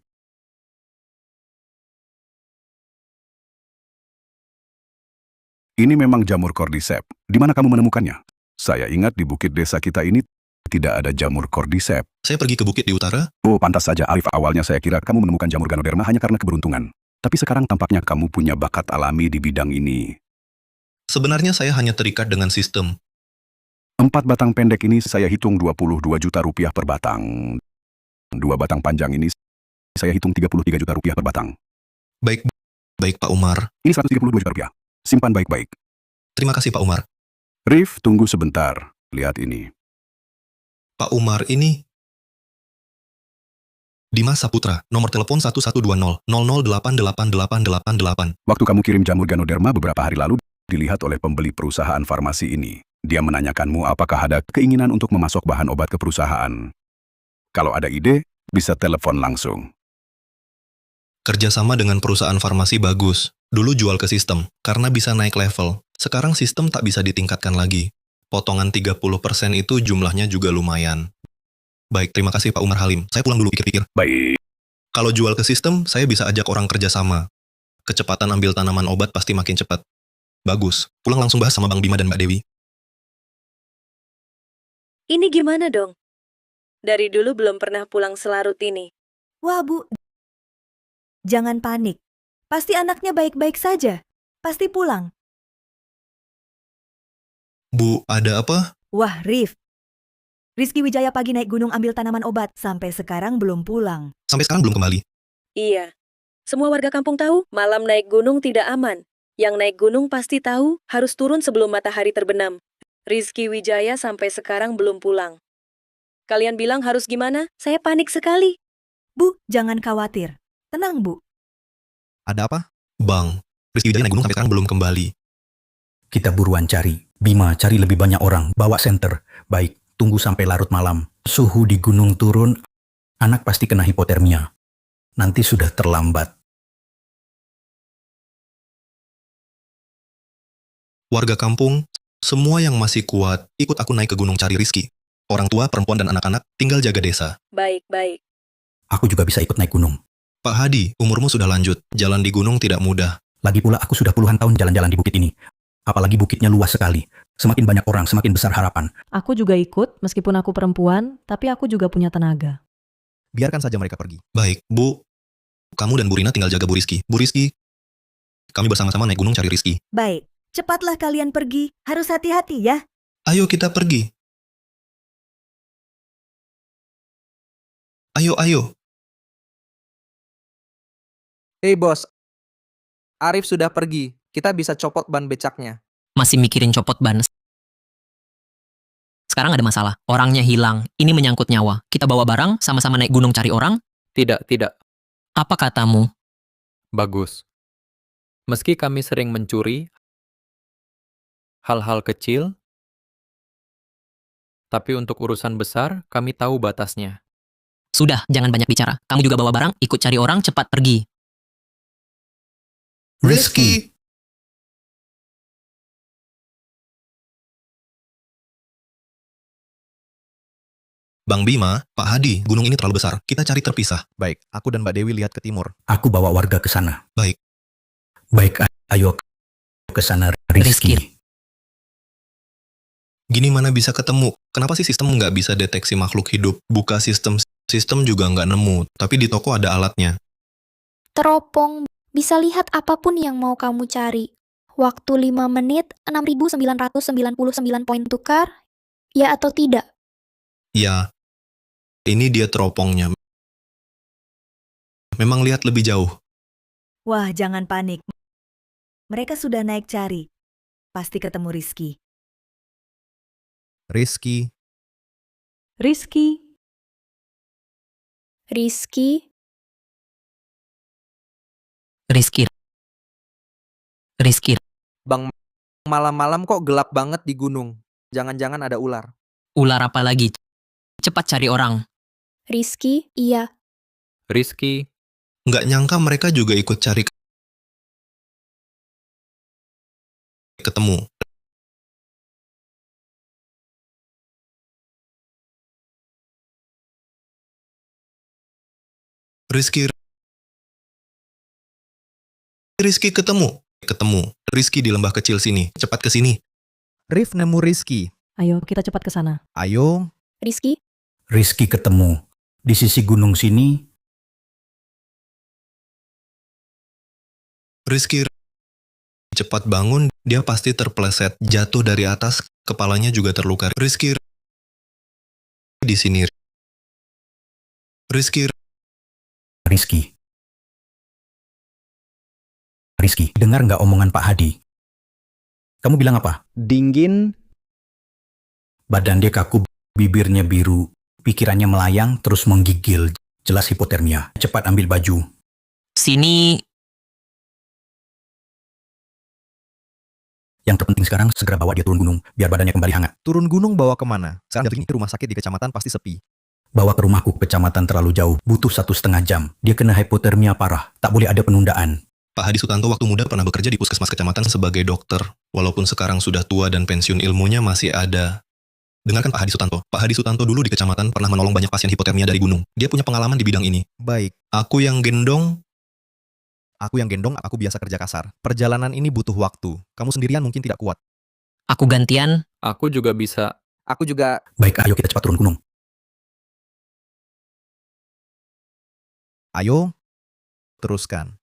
Speaker 10: Ini memang jamur cordyceps. Di mana kamu menemukannya? Saya ingat di bukit desa kita ini tidak ada jamur cordyceps.
Speaker 1: Saya pergi ke bukit di utara.
Speaker 10: Oh, pantas saja Arif. Awalnya saya kira kamu menemukan jamur Ganoderma hanya karena keberuntungan. Tapi sekarang tampaknya kamu punya bakat alami di bidang ini.
Speaker 1: Sebenarnya saya hanya terikat dengan sistem.
Speaker 10: 4 batang pendek ini saya hitung 22 juta rupiah per batang. 2 batang panjang ini saya hitung 33 juta rupiah per batang.
Speaker 1: Baik, baik Pak Umar.
Speaker 10: Ini 132 juta rupiah. Simpan baik-baik.
Speaker 1: Terima kasih Pak Umar.
Speaker 10: Rif, tunggu sebentar. Lihat ini.
Speaker 1: Pak Umar ini... Dimas Saputra, nomor telepon 1120 00888888.
Speaker 10: Waktu kamu kirim jamur Ganoderma beberapa hari lalu, dilihat oleh pembeli perusahaan farmasi ini. Dia menanyakanmu apakah ada keinginan untuk memasok bahan obat ke perusahaan. Kalau ada ide, bisa telepon langsung.
Speaker 1: Kerjasama dengan perusahaan farmasi bagus. Dulu jual ke sistem, karena bisa naik level. Sekarang sistem tak bisa ditingkatkan lagi. Potongan 30% itu jumlahnya juga lumayan. Baik, terima kasih Pak Umar Halim. Saya pulang dulu pikir-pikir.
Speaker 10: Baik.
Speaker 1: Kalau jual ke sistem, saya bisa ajak orang kerjasama. Kecepatan ambil tanaman obat pasti makin cepat. Bagus. Pulang langsung bahas sama Bang Bima dan Mbak Dewi.
Speaker 3: Ini gimana dong? Dari dulu belum pernah pulang selarut ini.
Speaker 4: Wah, Bu. Jangan panik. Pasti anaknya baik-baik saja. Pasti pulang.
Speaker 1: Bu, ada apa?
Speaker 4: Wah, Rif. Rizky Wijaya pagi naik gunung ambil tanaman obat. Sampai sekarang belum pulang.
Speaker 1: Sampai sekarang belum kembali.
Speaker 3: Iya. Semua warga kampung tahu, malam naik gunung tidak aman. Yang naik gunung pasti tahu, harus turun sebelum matahari terbenam. Rizky Wijaya sampai sekarang belum pulang. Kalian bilang harus gimana? Saya panik sekali.
Speaker 4: Bu, jangan khawatir. Tenang, Bu.
Speaker 7: Ada apa?
Speaker 1: Bang, Rizky Wijaya naik gunung sampai sekarang belum kembali.
Speaker 9: Kita buruan cari. Bima, cari lebih banyak orang. Bawa senter. Baik, tunggu sampai larut malam. Suhu di gunung turun, anak pasti kena hipotermia. Nanti sudah terlambat.
Speaker 1: Warga kampung, semua yang masih kuat, ikut aku naik ke gunung cari Rizky. Orang tua, perempuan, dan anak-anak tinggal jaga desa.
Speaker 3: Baik, baik.
Speaker 9: Aku juga bisa ikut naik gunung.
Speaker 1: Pak Hadi, umurmu sudah lanjut. Jalan di gunung tidak mudah.
Speaker 9: Lagi pula aku sudah puluhan tahun jalan-jalan di bukit ini. Apalagi bukitnya luas sekali. Semakin banyak orang, semakin besar harapan.
Speaker 11: Aku juga ikut, meskipun aku perempuan, tapi aku juga punya tenaga.
Speaker 7: Biarkan saja mereka pergi.
Speaker 1: Baik, Bu. Kamu dan Bu Rina tinggal jaga Bu Rizky. Bu Rizky, kami bersama-sama naik gunung cari Rizky.
Speaker 4: Baik, cepatlah kalian pergi. Harus hati-hati ya.
Speaker 1: Ayo kita pergi. Ayo.
Speaker 12: Hei bos, Arif sudah pergi. Kita bisa copot ban becaknya.
Speaker 2: Masih mikirin copot ban. Sekarang ada masalah. Orangnya hilang. Ini menyangkut nyawa. Kita bawa barang, sama-sama naik gunung cari orang.
Speaker 13: Tidak.
Speaker 2: Apa katamu?
Speaker 13: Bagus. Meski kami sering mencuri hal-hal kecil, tapi untuk urusan besar, kami tahu batasnya.
Speaker 2: Sudah, jangan banyak bicara. Kamu juga bawa barang, ikut cari orang, cepat pergi.
Speaker 1: Rizky! Bang Bima, Pak Hadi, gunung ini terlalu besar. Kita cari terpisah.
Speaker 7: Baik, aku dan Mbak Dewi lihat ke timur.
Speaker 9: Aku bawa warga ke sana.
Speaker 1: Baik.
Speaker 9: Baik, ayo ke sana, Rizky.
Speaker 1: Gini mana bisa ketemu? Kenapa sih sistem nggak bisa deteksi makhluk hidup? Buka sistem juga nggak nemu. Tapi di toko ada alatnya.
Speaker 5: Teropong, bisa lihat apapun yang mau kamu cari. Waktu 5 menit, 6.999 poin tukar, ya atau tidak?
Speaker 1: Ya, ini dia teropongnya. Memang lihat lebih jauh.
Speaker 4: Wah, jangan panik. Mereka sudah naik cari. Pasti ketemu Rizky.
Speaker 7: Rizky,
Speaker 11: Rizky,
Speaker 5: Rizky,
Speaker 12: Bang, malam-malam kok gelap banget di gunung. Jangan-jangan ada ular.
Speaker 2: Ular apa lagi? Cepat cari orang.
Speaker 5: Rizky, iya.
Speaker 13: Rizky,
Speaker 1: Nggak nyangka mereka juga ikut cari ketemu. Rizky ketemu. Rizky di lembah kecil sini. Cepat ke sini.
Speaker 7: Rif nemu Rizky.
Speaker 11: ayo kita cepat ke sana.
Speaker 7: Ayo,
Speaker 5: Rizky,
Speaker 9: Rizky ketemu. Di sisi gunung sini,
Speaker 1: Rizky cepat bangun. Dia pasti terpleset. Jatuh dari atas. Kepalanya juga terluka. Rizky di sini. Rizky.
Speaker 9: Rizky, dengar nggak omongan Pak Hadi? Kamu bilang apa?
Speaker 6: Dingin,
Speaker 9: Badan dia kaku, bibirnya biru, pikirannya melayang, terus menggigil. Jelas hipotermia. Cepat ambil baju.
Speaker 2: Sini.
Speaker 9: Yang terpenting sekarang, segera bawa dia turun gunung, biar badannya kembali hangat.
Speaker 7: turun gunung bawa kemana? Sekarang dari rumah sakit di kecamatan pasti sepi.
Speaker 9: Bawa ke rumahku, kecamatan terlalu jauh, butuh 1,5 jam. Dia kena hipotermia parah, tak boleh ada penundaan.
Speaker 1: Pak Hadi Sutanto waktu muda pernah bekerja di puskesmas kecamatan sebagai dokter. Walaupun sekarang sudah tua dan pensiun, ilmunya masih ada. Dengarkan Pak Hadi Sutanto. Pak Hadi Sutanto dulu di kecamatan pernah menolong banyak pasien hipotermia dari gunung. Dia punya pengalaman di bidang ini.
Speaker 7: Baik,
Speaker 1: Aku yang gendong.
Speaker 7: aku biasa kerja kasar. Perjalanan ini butuh waktu. Kamu sendirian mungkin tidak kuat.
Speaker 2: Aku gantian.
Speaker 13: aku juga bisa.
Speaker 12: Aku juga.
Speaker 9: Baik, ayo kita cepat turun gunung.
Speaker 7: Ayo, teruskan.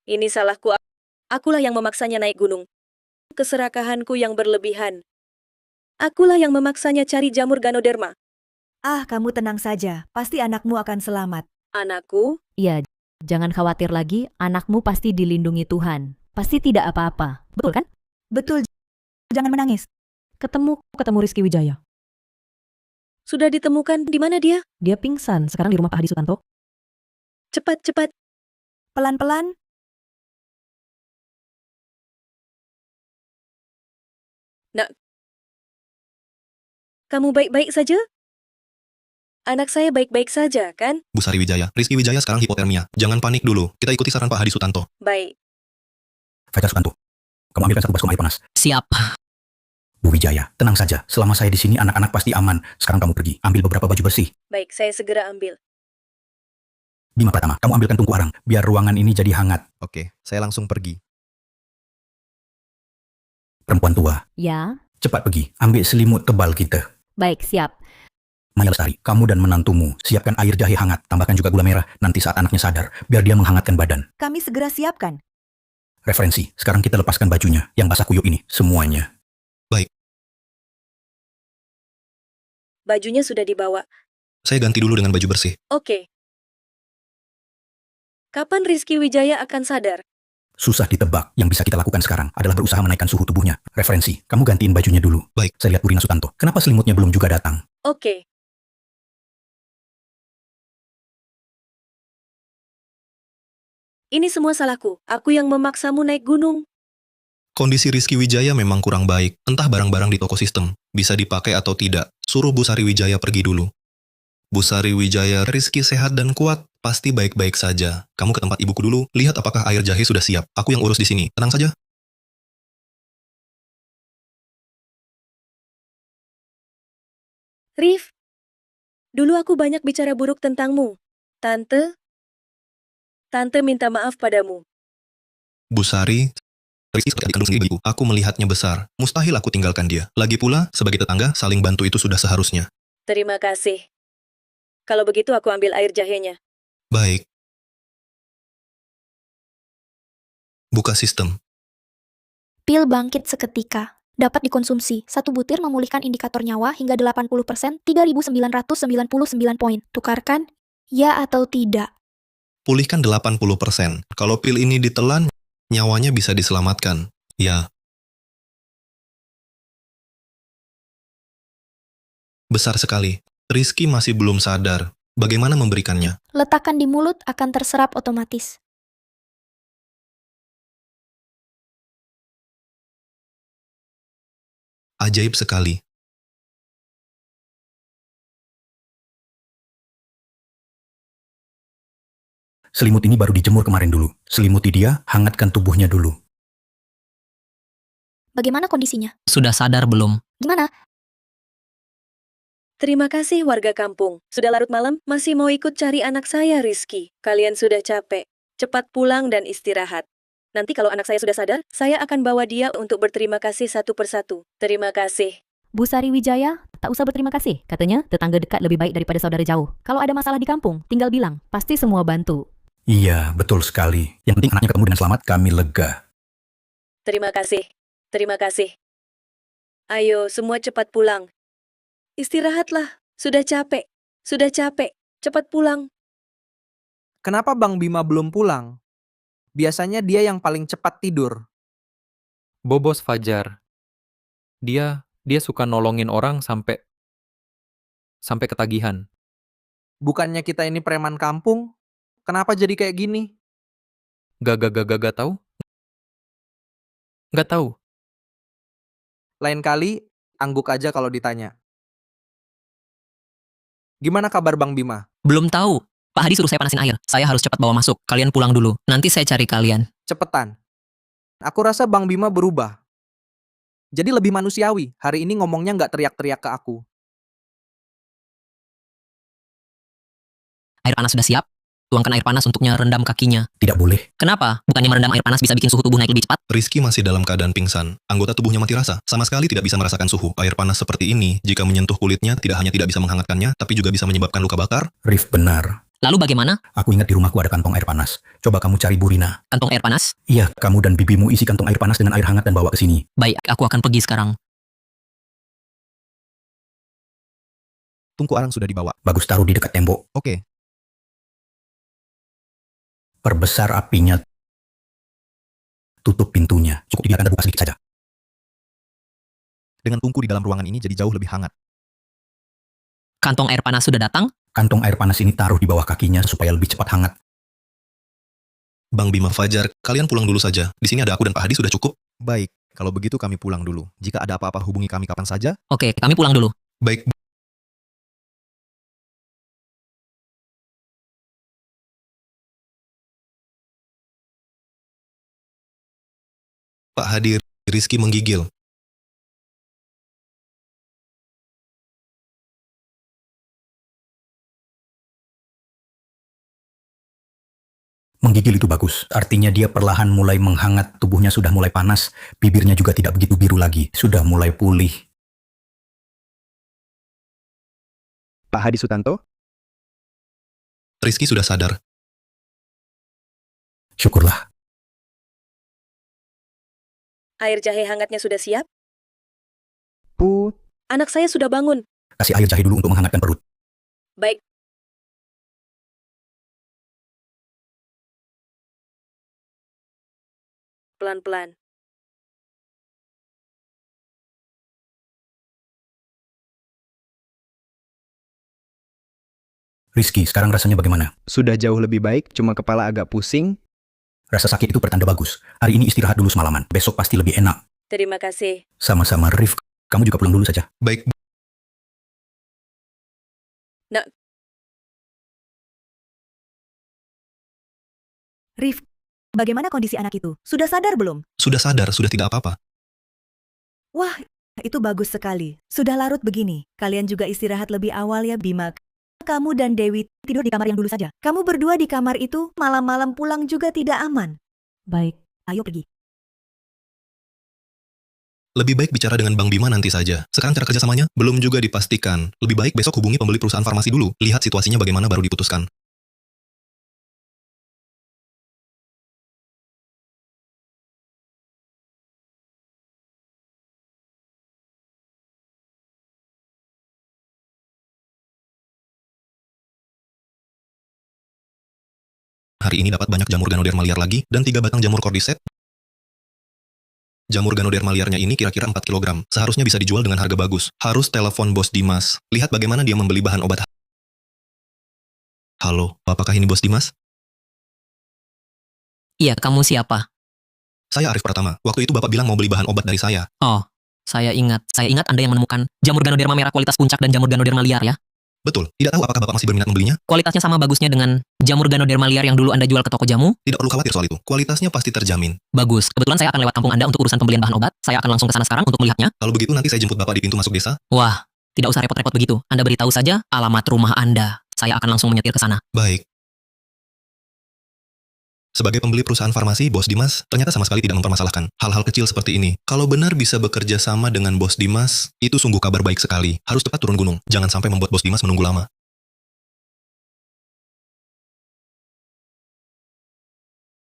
Speaker 3: Ini salahku. Akulah yang memaksanya naik gunung. Keserakahanku yang berlebihan. Akulah yang memaksanya cari jamur Ganoderma.
Speaker 4: Ah, kamu tenang saja. Pasti anakmu akan selamat.
Speaker 3: Anakku?
Speaker 8: Iya, jangan khawatir lagi, anakmu pasti dilindungi Tuhan. Pasti tidak apa-apa. Betul kan?
Speaker 4: Betul. Jangan menangis.
Speaker 11: Ketemu Rizky Wijaya.
Speaker 3: Sudah ditemukan di mana dia?
Speaker 11: Dia pingsan, sekarang di rumah Pak Hadi Sutanto.
Speaker 3: Cepat.
Speaker 4: Pelan-pelan.
Speaker 3: Nak, kamu baik-baik saja? Anak saya baik-baik saja, kan?
Speaker 1: Bu Sari Wijaya. Rizky Wijaya sekarang hipotermia. Jangan panik dulu. Kita ikuti saran Pak Hadi Sutanto.
Speaker 3: Baik.
Speaker 9: Fajar Sutanto, kamu ambilkan 1 baskom air panas.
Speaker 2: Siap.
Speaker 9: Bu Wijaya, tenang saja. Selama saya di sini, anak-anak pasti aman. Sekarang kamu pergi, ambil beberapa baju bersih.
Speaker 3: Baik, saya segera ambil.
Speaker 9: Bima Pratama, kamu ambilkan tungku arang, biar ruangan ini jadi hangat.
Speaker 7: Oke, saya langsung pergi.
Speaker 9: Perempuan tua,
Speaker 8: Ya,
Speaker 9: cepat pergi, ambil selimut tebal kita.
Speaker 8: baik, siap.
Speaker 9: Maya Lestari, kamu dan menantumu, siapkan air jahe hangat, tambahkan juga gula merah, nanti saat anaknya sadar, biar dia menghangatkan badan.
Speaker 4: Kami segera siapkan.
Speaker 9: Referensi, sekarang kita lepaskan bajunya, yang basah kuyup ini, semuanya.
Speaker 3: Bajunya sudah dibawa.
Speaker 1: Saya ganti dulu dengan baju bersih.
Speaker 3: Oke. Kapan Rizky Wijaya akan sadar?
Speaker 9: Susah ditebak, yang bisa kita lakukan sekarang adalah berusaha menaikkan suhu tubuhnya. Referensi, kamu gantiin bajunya dulu.
Speaker 1: Baik.
Speaker 9: Saya lihat Purina Sutanto, kenapa selimutnya belum juga datang?
Speaker 3: Oke. Ini semua salahku. Aku yang memaksamu naik gunung.
Speaker 1: Kondisi Rizky Wijaya memang kurang baik. Entah barang-barang di toko sistem bisa dipakai atau tidak. Suruh Bu Sari Wijaya pergi dulu. Bu Sari Wijaya, Rizky sehat dan kuat. Pasti baik-baik saja. Kamu ke tempat ibuku dulu. Lihat apakah air jahe sudah siap. Aku yang urus di sini. Tenang saja.
Speaker 3: Rif, dulu aku banyak bicara buruk tentangmu. Tante minta maaf padamu.
Speaker 1: Bu Sari, Rizky seperti adik kandung sendiri bagiku. Aku melihatnya besar. Mustahil aku tinggalkan dia. Lagi pula, sebagai tetangga, saling bantu itu sudah seharusnya.
Speaker 3: Terima kasih. Kalau begitu aku ambil air jahenya.
Speaker 1: Baik. Buka sistem.
Speaker 5: Pil bangkit seketika. Dapat dikonsumsi. 1 butir memulihkan indikator nyawa hingga 80%, 3.999 poin. Tukarkan, ya atau tidak.
Speaker 1: Pulihkan 80%. Kalau pil ini ditelan, nyawanya bisa diselamatkan. Ya. Besar sekali. Rizky masih belum sadar. Bagaimana memberikannya?
Speaker 5: Letakkan di mulut akan terserap otomatis.
Speaker 1: Ajaib sekali.
Speaker 9: Selimut ini baru dijemur kemarin dulu. Selimuti dia, hangatkan tubuhnya dulu.
Speaker 5: Bagaimana kondisinya?
Speaker 2: Sudah sadar belum?
Speaker 5: Gimana?
Speaker 3: Terima kasih warga kampung. Sudah larut malam, masih mau ikut cari anak saya, Rizky. Kalian sudah capek. Cepat pulang dan istirahat. Nanti kalau anak saya sudah sadar, saya akan bawa dia untuk berterima kasih satu persatu. Terima kasih.
Speaker 8: Bu Sari Wijaya, tak usah berterima kasih. Katanya, tetangga dekat lebih baik daripada saudara jauh. Kalau ada masalah di kampung, tinggal bilang. Pasti semua bantu.
Speaker 9: Iya, betul sekali. Yang penting anaknya ketemu dengan selamat, kami lega.
Speaker 3: Terima kasih. Terima kasih. Ayo, semua cepat pulang. Istirahatlah. Sudah capek. Sudah capek. Cepat pulang.
Speaker 12: Kenapa Bang Bima belum pulang? Biasanya dia yang paling cepat tidur.
Speaker 13: Bobos Fajar. Dia suka nolongin orang sampai ketagihan.
Speaker 12: Bukannya kita ini preman kampung? Kenapa jadi kayak gini?
Speaker 13: Gak tahu? Gak tahu.
Speaker 12: Lain kali, angguk aja kalau ditanya. Gimana kabar Bang Bima?
Speaker 2: Belum tahu. Pak Hadi suruh saya panasin air. Saya harus cepat bawa masuk. Kalian pulang dulu. Nanti saya cari kalian.
Speaker 12: Cepetan. Aku rasa Bang Bima berubah. Jadi lebih manusiawi. Hari ini ngomongnya nggak teriak-teriak ke aku.
Speaker 2: Air panas sudah siap. Tuangkan air panas untuknya rendam kakinya.
Speaker 9: Tidak boleh.
Speaker 2: Kenapa? Bukannya merendam air panas bisa bikin suhu tubuh naik lebih cepat?
Speaker 1: Rizky masih dalam keadaan pingsan. Anggota tubuhnya mati rasa. Sama sekali tidak bisa merasakan suhu. Air panas seperti ini, jika menyentuh kulitnya, tidak hanya tidak bisa menghangatkannya, tapi juga bisa menyebabkan luka bakar.
Speaker 9: Rif benar.
Speaker 2: Lalu bagaimana?
Speaker 9: Aku ingat di rumahku ada kantong air panas. Coba kamu cari Burina.
Speaker 2: Kantong air panas?
Speaker 9: Iya, kamu dan bibimu isi kantong air panas dengan air hangat dan bawa ke sini.
Speaker 2: Baik, aku akan pergi sekarang.
Speaker 7: Tungku arang sudah dibawa.
Speaker 9: Bagus, taruh di dekat tembok.
Speaker 7: Oke.
Speaker 9: Perbesar apinya. Tutup pintunya. Cukup dibiarkan terbuka sedikit saja.
Speaker 7: Dengan tungku di dalam ruangan ini jadi jauh lebih hangat.
Speaker 2: Kantong air panas sudah datang?
Speaker 9: Kantong air panas ini taruh di bawah kakinya supaya lebih cepat hangat.
Speaker 1: Bang Bima Fajar, kalian pulang dulu saja. Di sini ada aku dan Pak Hadi sudah cukup.
Speaker 7: Baik, kalau begitu kami pulang dulu. Jika ada apa-apa hubungi kami kapan saja.
Speaker 2: Oke, kami pulang dulu.
Speaker 1: Baik. Pak Hadi, Rizky menggigil.
Speaker 9: Menggigil itu bagus. Artinya dia perlahan mulai menghangat, tubuhnya sudah mulai panas, bibirnya juga tidak begitu biru lagi, sudah mulai pulih.
Speaker 6: Pak Hadi Sutanto?
Speaker 1: Rizky sudah sadar.
Speaker 9: Syukurlah.
Speaker 3: Air jahe hangatnya sudah siap?
Speaker 6: Put.
Speaker 3: Anak saya sudah bangun.
Speaker 9: Kasih air jahe dulu untuk menghangatkan perut.
Speaker 3: Baik. Pelan-pelan.
Speaker 9: Rizky, sekarang rasanya bagaimana?
Speaker 6: Sudah jauh lebih baik, cuma kepala agak pusing.
Speaker 9: Rasa sakit itu pertanda bagus. Hari ini istirahat dulu semalaman. Besok pasti lebih enak.
Speaker 3: Terima kasih.
Speaker 9: Sama-sama, Rif. Kamu juga pulang dulu saja.
Speaker 1: Baik,
Speaker 3: Nak,
Speaker 4: Rif, bagaimana kondisi anak itu? Sudah sadar belum?
Speaker 1: sudah sadar, sudah tidak apa-apa.
Speaker 4: Wah, itu bagus sekali. Sudah larut begini. Kalian juga istirahat lebih awal ya, Bima. Kamu dan Dewi tidur di kamar yang dulu saja. Kamu berdua di kamar itu, malam-malam pulang juga tidak aman.
Speaker 11: Baik.
Speaker 4: Ayo pergi.
Speaker 1: Lebih baik bicara dengan Bang Bima nanti saja. Sekarang cara kerjasamanya belum juga dipastikan. Lebih baik besok hubungi pembeli perusahaan farmasi dulu. Lihat situasinya bagaimana baru diputuskan. Hari ini dapat banyak jamur Ganoderma liar lagi, dan 3 batang jamur Cordyceps. Jamur Ganoderma liarnya ini kira-kira 4 kg. Seharusnya bisa dijual dengan harga bagus. Harus telepon Bos Dimas. Lihat bagaimana dia membeli bahan obat. Halo, apakah ini Bos Dimas?
Speaker 2: Iya, kamu siapa?
Speaker 1: Saya Arif Pratama. Waktu itu Bapak bilang mau beli bahan obat dari saya.
Speaker 2: Oh, saya ingat. Saya ingat Anda yang menemukan jamur Ganoderma merah kualitas puncak dan jamur Ganoderma liar ya.
Speaker 1: Betul. Tidak tahu apakah Bapak masih berminat membelinya?
Speaker 2: Kualitasnya sama bagusnya dengan jamur Ganoderma liar yang dulu Anda jual ke toko jamu?
Speaker 1: Tidak perlu khawatir soal itu. Kualitasnya pasti terjamin.
Speaker 2: Bagus. Kebetulan saya akan lewat kampung Anda untuk urusan pembelian bahan obat. Saya akan langsung ke sana sekarang untuk melihatnya.
Speaker 1: Kalau begitu nanti saya jemput Bapak di pintu masuk desa.
Speaker 2: Wah, tidak usah repot-repot begitu. Anda beritahu saja alamat rumah Anda. Saya akan langsung menyetir ke sana.
Speaker 1: Baik. Sebagai pembeli perusahaan farmasi, Bos Dimas ternyata sama sekali tidak mempermasalahkan hal-hal kecil seperti ini. Kalau benar bisa bekerja sama dengan Bos Dimas, itu sungguh kabar baik sekali. Harus cepat turun gunung. Jangan sampai membuat Bos Dimas menunggu lama.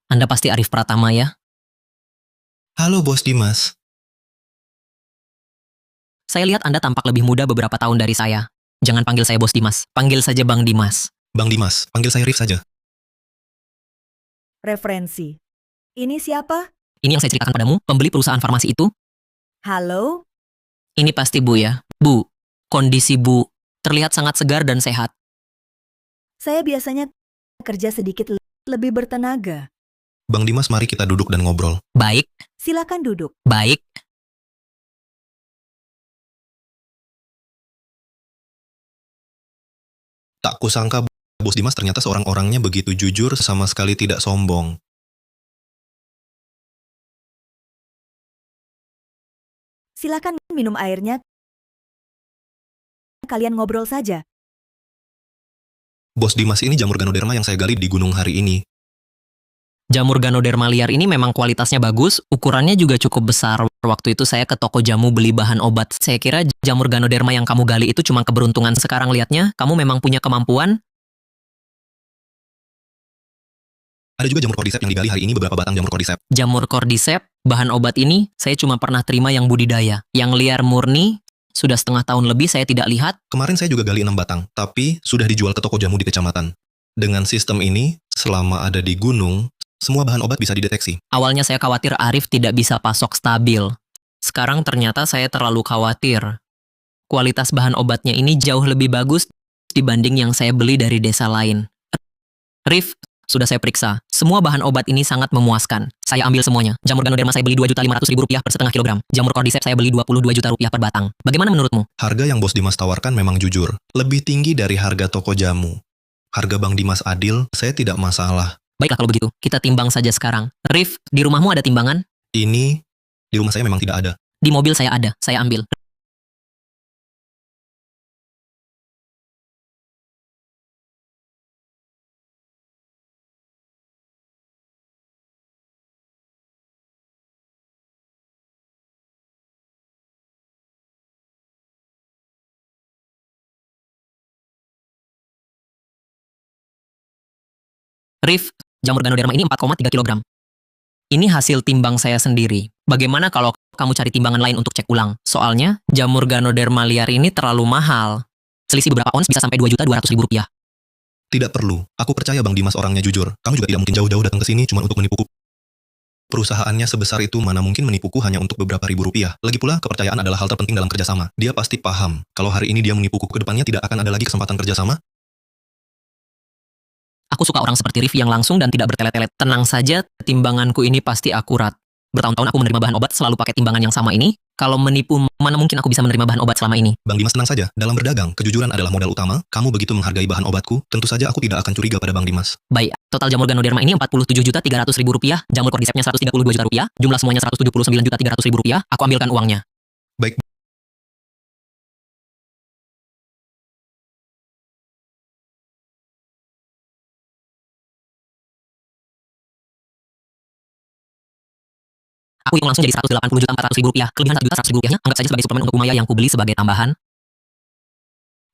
Speaker 2: Anda pasti Arif Pratama ya?
Speaker 1: Halo Bos Dimas.
Speaker 2: Saya lihat Anda tampak lebih muda beberapa tahun dari saya. Jangan panggil saya Bos Dimas. Panggil saja Bang Dimas.
Speaker 1: Bang Dimas, panggil saya Rif saja.
Speaker 4: Referensi. Ini siapa?
Speaker 2: Ini yang saya ceritakan padamu, pembeli perusahaan farmasi itu.
Speaker 4: Halo?
Speaker 2: Ini pasti Bu ya. Bu, kondisi Bu terlihat sangat segar dan sehat.
Speaker 4: Saya biasanya kerja sedikit lebih bertenaga.
Speaker 1: Bang Dimas, mari kita duduk dan ngobrol.
Speaker 2: Baik,
Speaker 4: Silakan duduk.
Speaker 2: baik.
Speaker 1: Tak kusangka Bos Dimas ternyata seorang-orangnya begitu jujur, sama sekali tidak sombong.
Speaker 4: Silakan minum airnya. Kalian ngobrol saja.
Speaker 1: Bos Dimas, ini jamur Ganoderma yang saya gali di gunung hari ini.
Speaker 2: Jamur Ganoderma liar ini memang kualitasnya bagus, ukurannya juga cukup besar. Waktu itu saya ke toko jamu beli bahan obat. Saya kira jamur Ganoderma yang kamu gali itu cuma keberuntungan. Sekarang lihatnya, kamu memang punya kemampuan.
Speaker 1: Ada juga jamur Cordyceps yang digali hari ini, beberapa batang jamur Cordyceps.
Speaker 2: Jamur Cordyceps, bahan obat ini, saya cuma pernah terima yang budidaya. Yang liar murni, sudah setengah tahun lebih saya tidak lihat.
Speaker 1: Kemarin saya juga gali 6 batang, tapi sudah dijual ke toko jamu di kecamatan. Dengan sistem ini, selama ada di gunung, semua bahan obat bisa dideteksi.
Speaker 2: Awalnya saya khawatir Arif tidak bisa pasok stabil. Sekarang ternyata saya terlalu khawatir. Kualitas bahan obatnya ini jauh lebih bagus dibanding yang saya beli dari desa lain. Rif, sudah saya periksa. Semua bahan obat ini sangat memuaskan. Saya ambil semuanya. Jamur Ganoderma saya beli Rp2.500.000 per setengah kilogram. Jamur Cordyceps saya beli Rp22 juta per batang. Bagaimana menurutmu?
Speaker 1: Harga yang Bos Dimas tawarkan memang jujur. Lebih tinggi dari harga toko jamu. Harga Bang Dimas adil, saya tidak masalah.
Speaker 2: Baiklah kalau begitu, kita timbang saja sekarang. Rif, di rumahmu ada timbangan?
Speaker 1: Ini, di rumah saya memang tidak ada.
Speaker 2: Di mobil saya ada, saya ambil. Rif, jamur Ganoderma ini 4,3 kg. Ini hasil timbang saya sendiri. Bagaimana kalau kamu cari timbangan lain untuk cek ulang? Soalnya, jamur Ganoderma liar ini terlalu mahal. Selisih beberapa ons bisa sampai 2.200.000 rupiah.
Speaker 1: Tidak perlu. Aku percaya Bang Dimas orangnya jujur. Kamu juga tidak mungkin jauh-jauh datang ke sini cuma untuk menipuku. Perusahaannya sebesar itu mana mungkin menipuku hanya untuk beberapa ribu rupiah. Lagi pula, kepercayaan adalah hal terpenting dalam kerjasama. Dia pasti paham. Kalau hari ini dia menipuku, ke depannya tidak akan ada lagi kesempatan kerjasama.
Speaker 2: Aku suka orang seperti Rif yang langsung dan tidak bertele-tele. Tenang saja, timbanganku ini pasti akurat. Bertahun-tahun aku menerima bahan obat selalu pakai timbangan yang sama ini. Kalau menipu, mana mungkin aku bisa menerima bahan obat selama ini?
Speaker 1: Bang Dimas tenang saja. Dalam berdagang, kejujuran adalah modal utama. Kamu begitu menghargai bahan obatku, tentu saja aku tidak akan curiga pada Bang Dimas.
Speaker 2: Baik, total jamur Ganoderma ini 47.300.000 rupiah, jamur Cordycepsnya 132 juta rupiah, jumlah semuanya 179.300.000 rupiah. Aku ambilkan uangnya.
Speaker 1: Baik.
Speaker 2: Aku hitung langsung jadi 180.400.000 rupiah. Kelebihan 1.100.000 rupiahnya anggap saja sebagai suplemen untuk Umaya yang kubeli sebagai tambahan.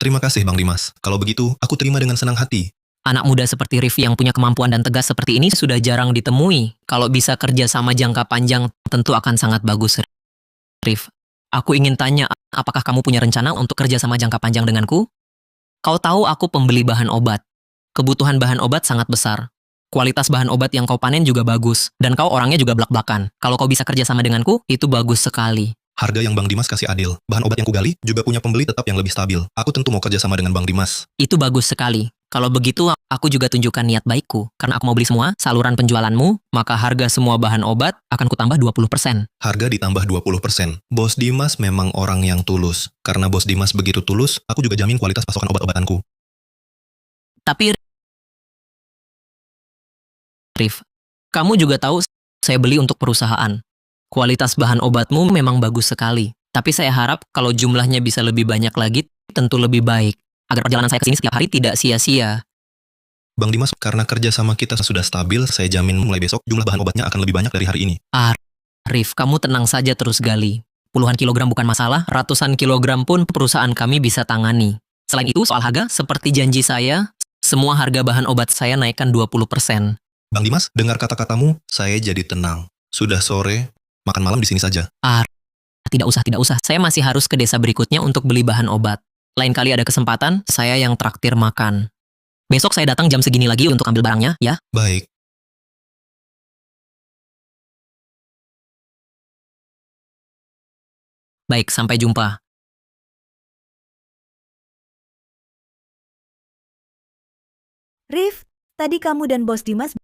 Speaker 1: Terima kasih Bang Dimas. Kalau begitu, aku terima dengan senang hati.
Speaker 2: Anak muda seperti Rif yang punya kemampuan dan tegas seperti ini sudah jarang ditemui. Kalau bisa kerja sama jangka panjang, tentu akan sangat bagus. Rif, aku ingin tanya, apakah kamu punya rencana untuk kerja sama jangka panjang denganku? Kau tahu aku pembeli bahan obat. Kebutuhan bahan obat sangat besar. Kualitas bahan obat yang kau panen juga bagus, dan kau orangnya juga blak-blakan. Kalau kau bisa kerja sama denganku, itu bagus sekali.
Speaker 1: Harga yang Bang Dimas kasih adil. Bahan obat yang kugali juga punya pembeli tetap yang lebih stabil. Aku tentu mau kerja sama dengan Bang Dimas.
Speaker 2: Itu bagus sekali. Kalau begitu, aku juga tunjukkan niat baikku. Karena aku mau beli semua saluran penjualanmu, maka harga semua bahan obat akan kutambah 20%.
Speaker 1: Harga ditambah 20%. Bos Dimas memang orang yang tulus. Karena Bos Dimas begitu tulus, aku juga jamin kualitas pasokan obat-obatanku.
Speaker 2: Tapi Rif, kamu juga tahu saya beli untuk perusahaan. Kualitas bahan obatmu memang bagus sekali. Tapi saya harap kalau jumlahnya bisa lebih banyak lagi, tentu lebih baik. Agar perjalanan saya ke sini setiap hari tidak sia-sia.
Speaker 1: Bang Dimas, karena kerja sama kita sudah stabil, saya jamin mulai besok jumlah bahan obatnya akan lebih banyak dari hari ini.
Speaker 2: Rif, kamu tenang saja terus gali. Puluhan kilogram bukan masalah, ratusan kilogram pun perusahaan kami bisa tangani. Selain itu, soal harga, seperti janji saya, semua harga bahan obat saya naikkan 20%.
Speaker 1: Bang Dimas, dengar kata-katamu, saya jadi tenang. Sudah sore, makan malam di sini saja.
Speaker 2: Tidak usah. Saya masih harus ke desa berikutnya untuk beli bahan obat. Lain kali ada kesempatan, saya yang traktir makan. Besok saya datang jam segini lagi untuk ambil barangnya, ya?
Speaker 1: Baik.
Speaker 2: Baik, sampai jumpa.
Speaker 4: Rif, tadi kamu dan Bos Dimas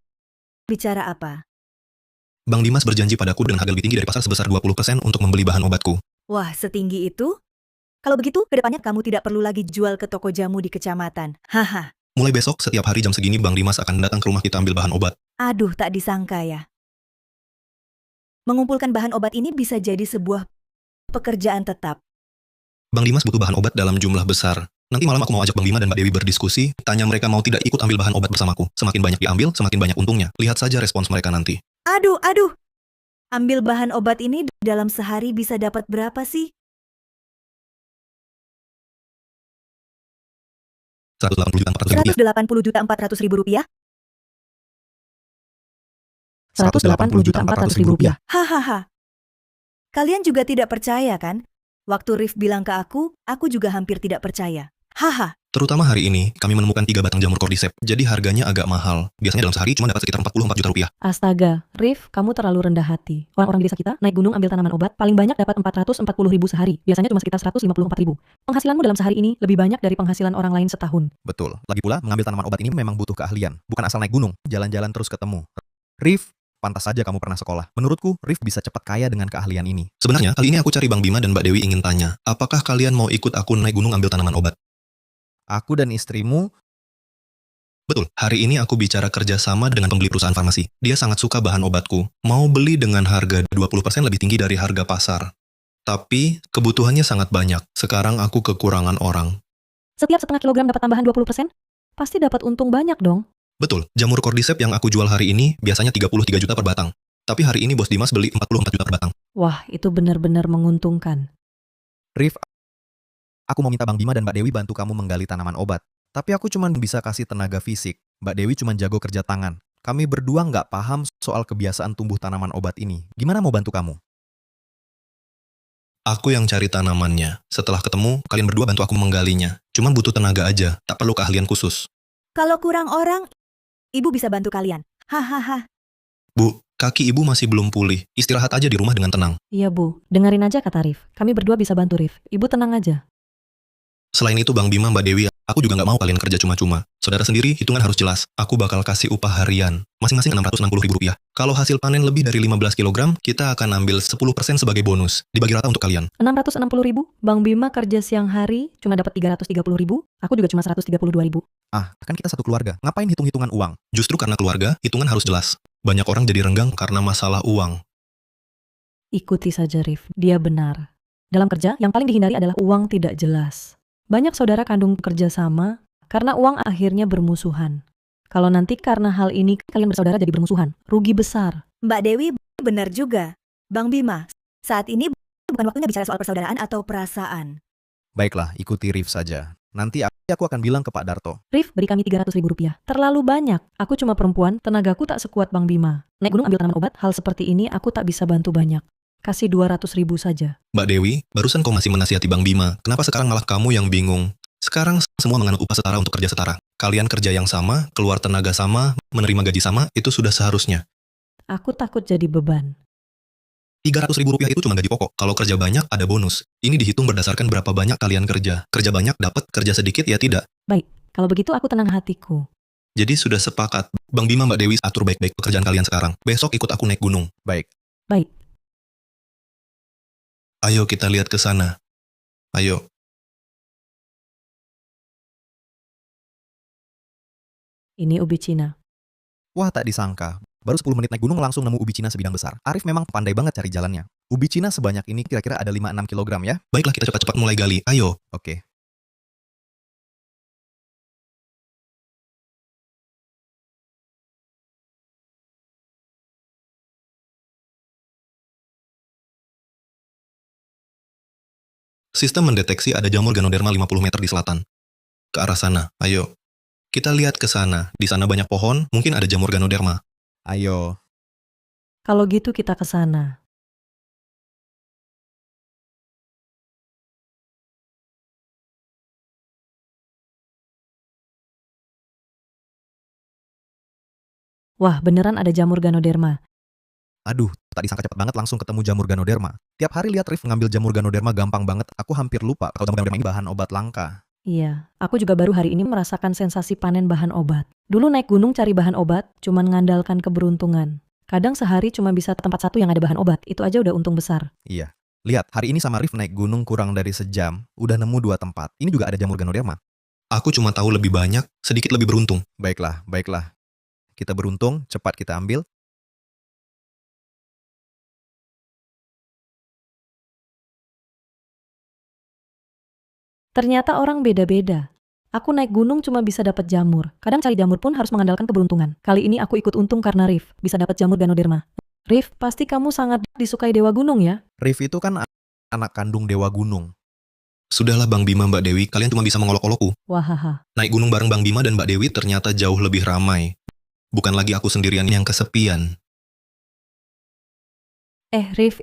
Speaker 4: bicara apa?
Speaker 1: Bang Dimas berjanji padaku dengan harga lebih tinggi dari pasar sebesar 20% untuk membeli bahan obatku.
Speaker 4: Wah, setinggi itu? Kalau begitu, kedepannya kamu tidak perlu lagi jual ke toko jamu di kecamatan. Haha.
Speaker 1: Mulai besok, setiap hari jam segini Bang Dimas akan datang ke rumah kita ambil bahan obat.
Speaker 4: Aduh, tak disangka ya. Mengumpulkan bahan obat ini bisa jadi sebuah pekerjaan tetap.
Speaker 1: Bang Dimas butuh bahan obat dalam jumlah besar. Nanti malam aku mau ajak Bang Bima dan Mbak Dewi berdiskusi, tanya mereka mau tidak ikut ambil bahan obat bersamaku. Semakin banyak diambil, semakin banyak untungnya. Lihat saja respons mereka nanti.
Speaker 4: Aduh. Ambil bahan obat ini dalam sehari bisa dapat berapa sih?
Speaker 1: 180.400.000 rupiah.
Speaker 11: 180.400.000 rupiah.
Speaker 4: Hahaha. Kalian juga tidak percaya kan? Waktu Rif bilang ke aku juga hampir tidak percaya. Haha.
Speaker 1: Terutama hari ini, kami menemukan 3 batang jamur Cordyceps, jadi harganya agak mahal. Biasanya dalam sehari cuma dapat sekitar 44 juta rupiah.
Speaker 11: Astaga, Rif, kamu terlalu rendah hati. Orang-orang di desa kita naik gunung ambil tanaman obat, paling banyak dapat 440.000 sehari. Biasanya cuma sekitar 154.000. Penghasilanmu dalam sehari ini lebih banyak dari penghasilan orang lain setahun.
Speaker 7: Betul. Lagi pula, mengambil tanaman obat ini memang butuh keahlian. Bukan asal naik gunung, jalan-jalan terus ketemu. Rif, pantas saja kamu pernah sekolah. Menurutku, Rif bisa cepat kaya dengan keahlian ini.
Speaker 1: Sebenarnya, kali ini aku cari Bang Bima dan Mbak Dewi ingin tanya, apakah kalian mau ikut aku naik gunung ambil tanaman obat?
Speaker 7: Aku dan istrimu...
Speaker 1: Betul, hari ini aku bicara kerjasama dengan pembeli perusahaan farmasi. Dia sangat suka bahan obatku. Mau beli dengan harga 20% lebih tinggi dari harga pasar. Tapi, kebutuhannya sangat banyak. Sekarang aku kekurangan orang.
Speaker 11: Setiap setengah kilogram dapat tambahan 20%? Pasti dapat untung banyak dong.
Speaker 1: Betul, jamur Cordyceps yang aku jual hari ini biasanya 33 juta per batang. Tapi hari ini Bos Dimas beli 44 juta per batang.
Speaker 11: Wah, itu benar-benar menguntungkan.
Speaker 7: Rif, aku mau minta Bang Bima dan Mbak Dewi bantu kamu menggali tanaman obat. Tapi aku cuma bisa kasih tenaga fisik. Mbak Dewi cuma jago kerja tangan. Kami berdua nggak paham soal kebiasaan tumbuh tanaman obat ini. Gimana mau bantu kamu?
Speaker 1: Aku yang cari tanamannya. Setelah ketemu, kalian berdua bantu aku menggalinya. Cuman butuh tenaga aja, tak perlu keahlian khusus.
Speaker 4: Kalau kurang orang, ibu bisa bantu kalian. Hahaha.
Speaker 1: Bu, kaki ibu masih belum pulih. Istirahat aja di rumah dengan tenang.
Speaker 11: Iya Bu, dengerin aja kata Rif. Kami berdua bisa bantu Rif. Ibu tenang aja.
Speaker 1: Selain itu Bang Bima, Mbak Dewi, aku juga nggak mau kalian kerja cuma-cuma. Saudara sendiri, hitungan harus jelas. Aku bakal kasih upah harian, masing-masing Rp660.000. Kalau hasil panen lebih dari 15 kg, kita akan ambil 10% sebagai bonus. Dibagi rata untuk kalian.
Speaker 11: 660.000, Bang Bima kerja siang hari cuma dapat 330.000, aku juga cuma 132.000.
Speaker 7: Ah, kan kita satu keluarga. Ngapain hitung-hitungan uang?
Speaker 1: Justru karena keluarga, hitungan harus jelas. Banyak orang jadi renggang karena masalah uang.
Speaker 11: Ikuti saja Rif, dia benar. Dalam kerja, yang paling dihindari adalah uang tidak jelas. Banyak saudara kandung bekerja sama karena uang akhirnya bermusuhan. Kalau nanti karena hal ini kalian bersaudara jadi bermusuhan, rugi besar.
Speaker 4: Mbak Dewi benar juga. Bang Bima, saat ini bukan waktunya bicara soal persaudaraan atau perasaan.
Speaker 7: Baiklah, ikuti Rif saja. Nanti aku akan bilang ke Pak Darto.
Speaker 11: Rif, beri kami Rp300.000. Terlalu banyak. Aku cuma perempuan, tenagaku tak sekuat Bang Bima. Naik gunung ambil tanaman obat, hal seperti ini aku tak bisa bantu banyak. Kasih 200.000 saja.
Speaker 1: Mbak Dewi, barusan kau masih menasihati Bang Bima. Kenapa sekarang malah kamu yang bingung? Sekarang semua menganut upah setara untuk kerja setara. Kalian kerja yang sama, keluar tenaga sama, menerima gaji sama, itu sudah seharusnya.
Speaker 11: Aku takut jadi beban.
Speaker 1: Rp300.000 itu cuma gaji pokok. Kalau kerja banyak, ada bonus. Ini dihitung berdasarkan berapa banyak kalian kerja. Kerja banyak dapat, kerja sedikit ya tidak.
Speaker 11: Baik, kalau begitu aku tenang hatiku.
Speaker 1: Jadi sudah sepakat. Bang Bima, Mbak Dewi, atur baik-baik pekerjaan kalian sekarang. Besok ikut aku naik gunung.
Speaker 7: Baik.
Speaker 11: Baik.
Speaker 1: Ayo kita lihat ke sana. Ayo.
Speaker 11: Ini ubi Cina.
Speaker 7: Wah, tak disangka. Baru 10 menit naik gunung langsung nemu ubi Cina sebidang besar. Arif memang pandai banget cari jalannya. Ubi Cina sebanyak ini kira-kira ada 5-6 kilogram ya?
Speaker 1: Baiklah kita cepat-cepat mulai gali. Ayo.
Speaker 7: Oke.
Speaker 1: Sistem mendeteksi ada jamur Ganoderma 50 meter di selatan. Ke arah sana. Ayo. Kita lihat ke sana. Di sana banyak pohon, mungkin ada jamur Ganoderma.
Speaker 7: Ayo.
Speaker 11: Kalau gitu kita ke sana. Wah, beneran ada jamur Ganoderma.
Speaker 7: Aduh, tak disangka cepat banget langsung ketemu jamur Ganoderma. Tiap hari lihat Rif ngambil jamur Ganoderma gampang banget. Aku hampir lupa kalau jamur Ganoderma ini bahan obat langka.
Speaker 11: Iya, aku juga baru hari ini merasakan sensasi panen bahan obat. Dulu naik gunung cari bahan obat, cuman ngandalkan keberuntungan. Kadang sehari cuma bisa tempat satu yang ada bahan obat, itu aja udah untung besar.
Speaker 7: Iya. Lihat, hari ini sama Rif naik gunung kurang dari sejam, udah nemu 2 tempat. Ini juga ada jamur Ganoderma.
Speaker 1: Aku cuma tahu lebih banyak, sedikit lebih beruntung.
Speaker 7: Baiklah, baiklah. Kita beruntung, cepat kita ambil.
Speaker 11: Ternyata orang beda-beda. Aku naik gunung cuma bisa dapat jamur. Kadang cari jamur pun harus mengandalkan keberuntungan. Kali ini aku ikut untung karena Rif bisa dapat jamur Ganoderma. Rif, pasti kamu sangat disukai Dewa Gunung ya?
Speaker 7: Rif itu kan anak kandung Dewa Gunung.
Speaker 1: Sudahlah Bang Bima, Mbak Dewi, kalian cuma bisa mengolok-olokku.
Speaker 11: Wahaha.
Speaker 1: Naik gunung bareng Bang Bima dan Mbak Dewi ternyata jauh lebih ramai. Bukan lagi aku sendirian yang kesepian.
Speaker 11: Rif,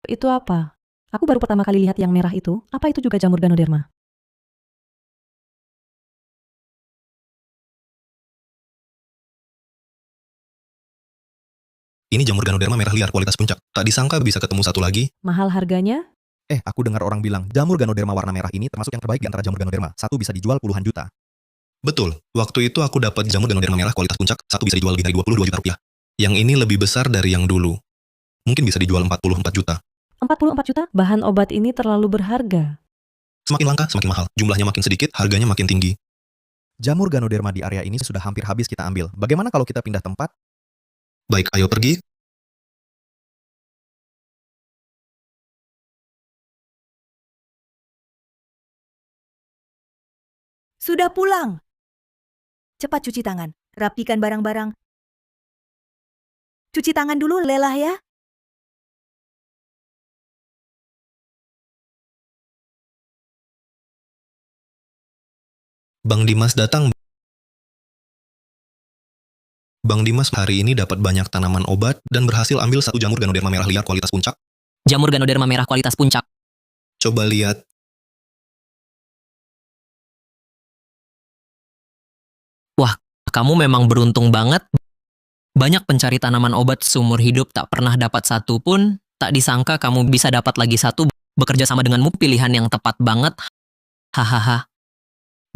Speaker 11: itu apa? Aku baru pertama kali lihat yang merah itu. Apa itu juga jamur Ganoderma?
Speaker 1: Ini jamur Ganoderma merah liar kualitas puncak. Tak disangka bisa ketemu satu lagi.
Speaker 11: Mahal harganya?
Speaker 7: Aku dengar orang bilang, jamur Ganoderma warna merah ini termasuk yang terbaik di antara jamur Ganoderma. Satu bisa dijual puluhan juta.
Speaker 1: Betul, waktu itu aku dapat jamur Ganoderma merah kualitas puncak, satu bisa dijual lebih dari 22 juta rupiah. Yang ini lebih besar dari yang dulu. Mungkin bisa dijual 44 juta.
Speaker 11: 44 juta? Bahan obat ini terlalu berharga.
Speaker 1: Semakin langka, semakin mahal. Jumlahnya makin sedikit, harganya makin tinggi.
Speaker 7: Jamur Ganoderma di area ini sudah hampir habis kita ambil. Bagaimana kalau kita pindah tempat?
Speaker 1: Baik, ayo pergi.
Speaker 4: Sudah pulang. Cepat cuci tangan. Rapikan barang-barang. Cuci tangan dulu, lelah ya.
Speaker 1: Bang Dimas datang. Bang Dimas hari ini dapat banyak tanaman obat dan berhasil ambil satu jamur Ganoderma merah liar kualitas puncak.
Speaker 2: Jamur Ganoderma merah kualitas puncak.
Speaker 1: Coba lihat.
Speaker 2: Wah, kamu memang beruntung banget. Banyak pencari tanaman obat seumur hidup tak pernah dapat satu pun. Tak disangka kamu bisa dapat lagi satu. Bekerja sama denganmu pilihan yang tepat banget. Hahaha.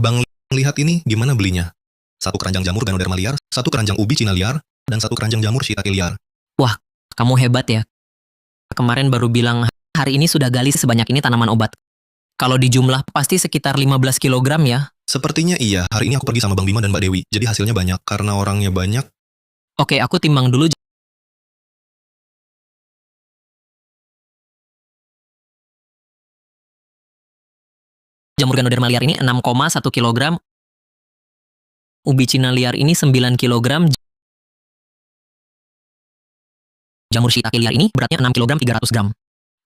Speaker 1: Bang, lihat ini gimana belinya. Satu keranjang jamur Ganoderma liar, satu keranjang ubi Cina liar, dan satu keranjang jamur shiitake liar.
Speaker 2: Wah, kamu hebat ya. Kemarin baru bilang hari ini sudah gali sebanyak ini tanaman obat. Kalau dijumlah pasti sekitar 15 kilogram ya.
Speaker 1: Sepertinya iya, hari ini aku pergi sama Bang Bima dan Mbak Dewi, jadi hasilnya banyak. Karena orangnya banyak.
Speaker 2: Oke, aku timbang dulu. Jamur Ganoderma liar ini 6,1 kilogram. Ubi Cina liar ini 9 kilogram. Jamur shiitake liar ini beratnya 6 kilogram 300 gram.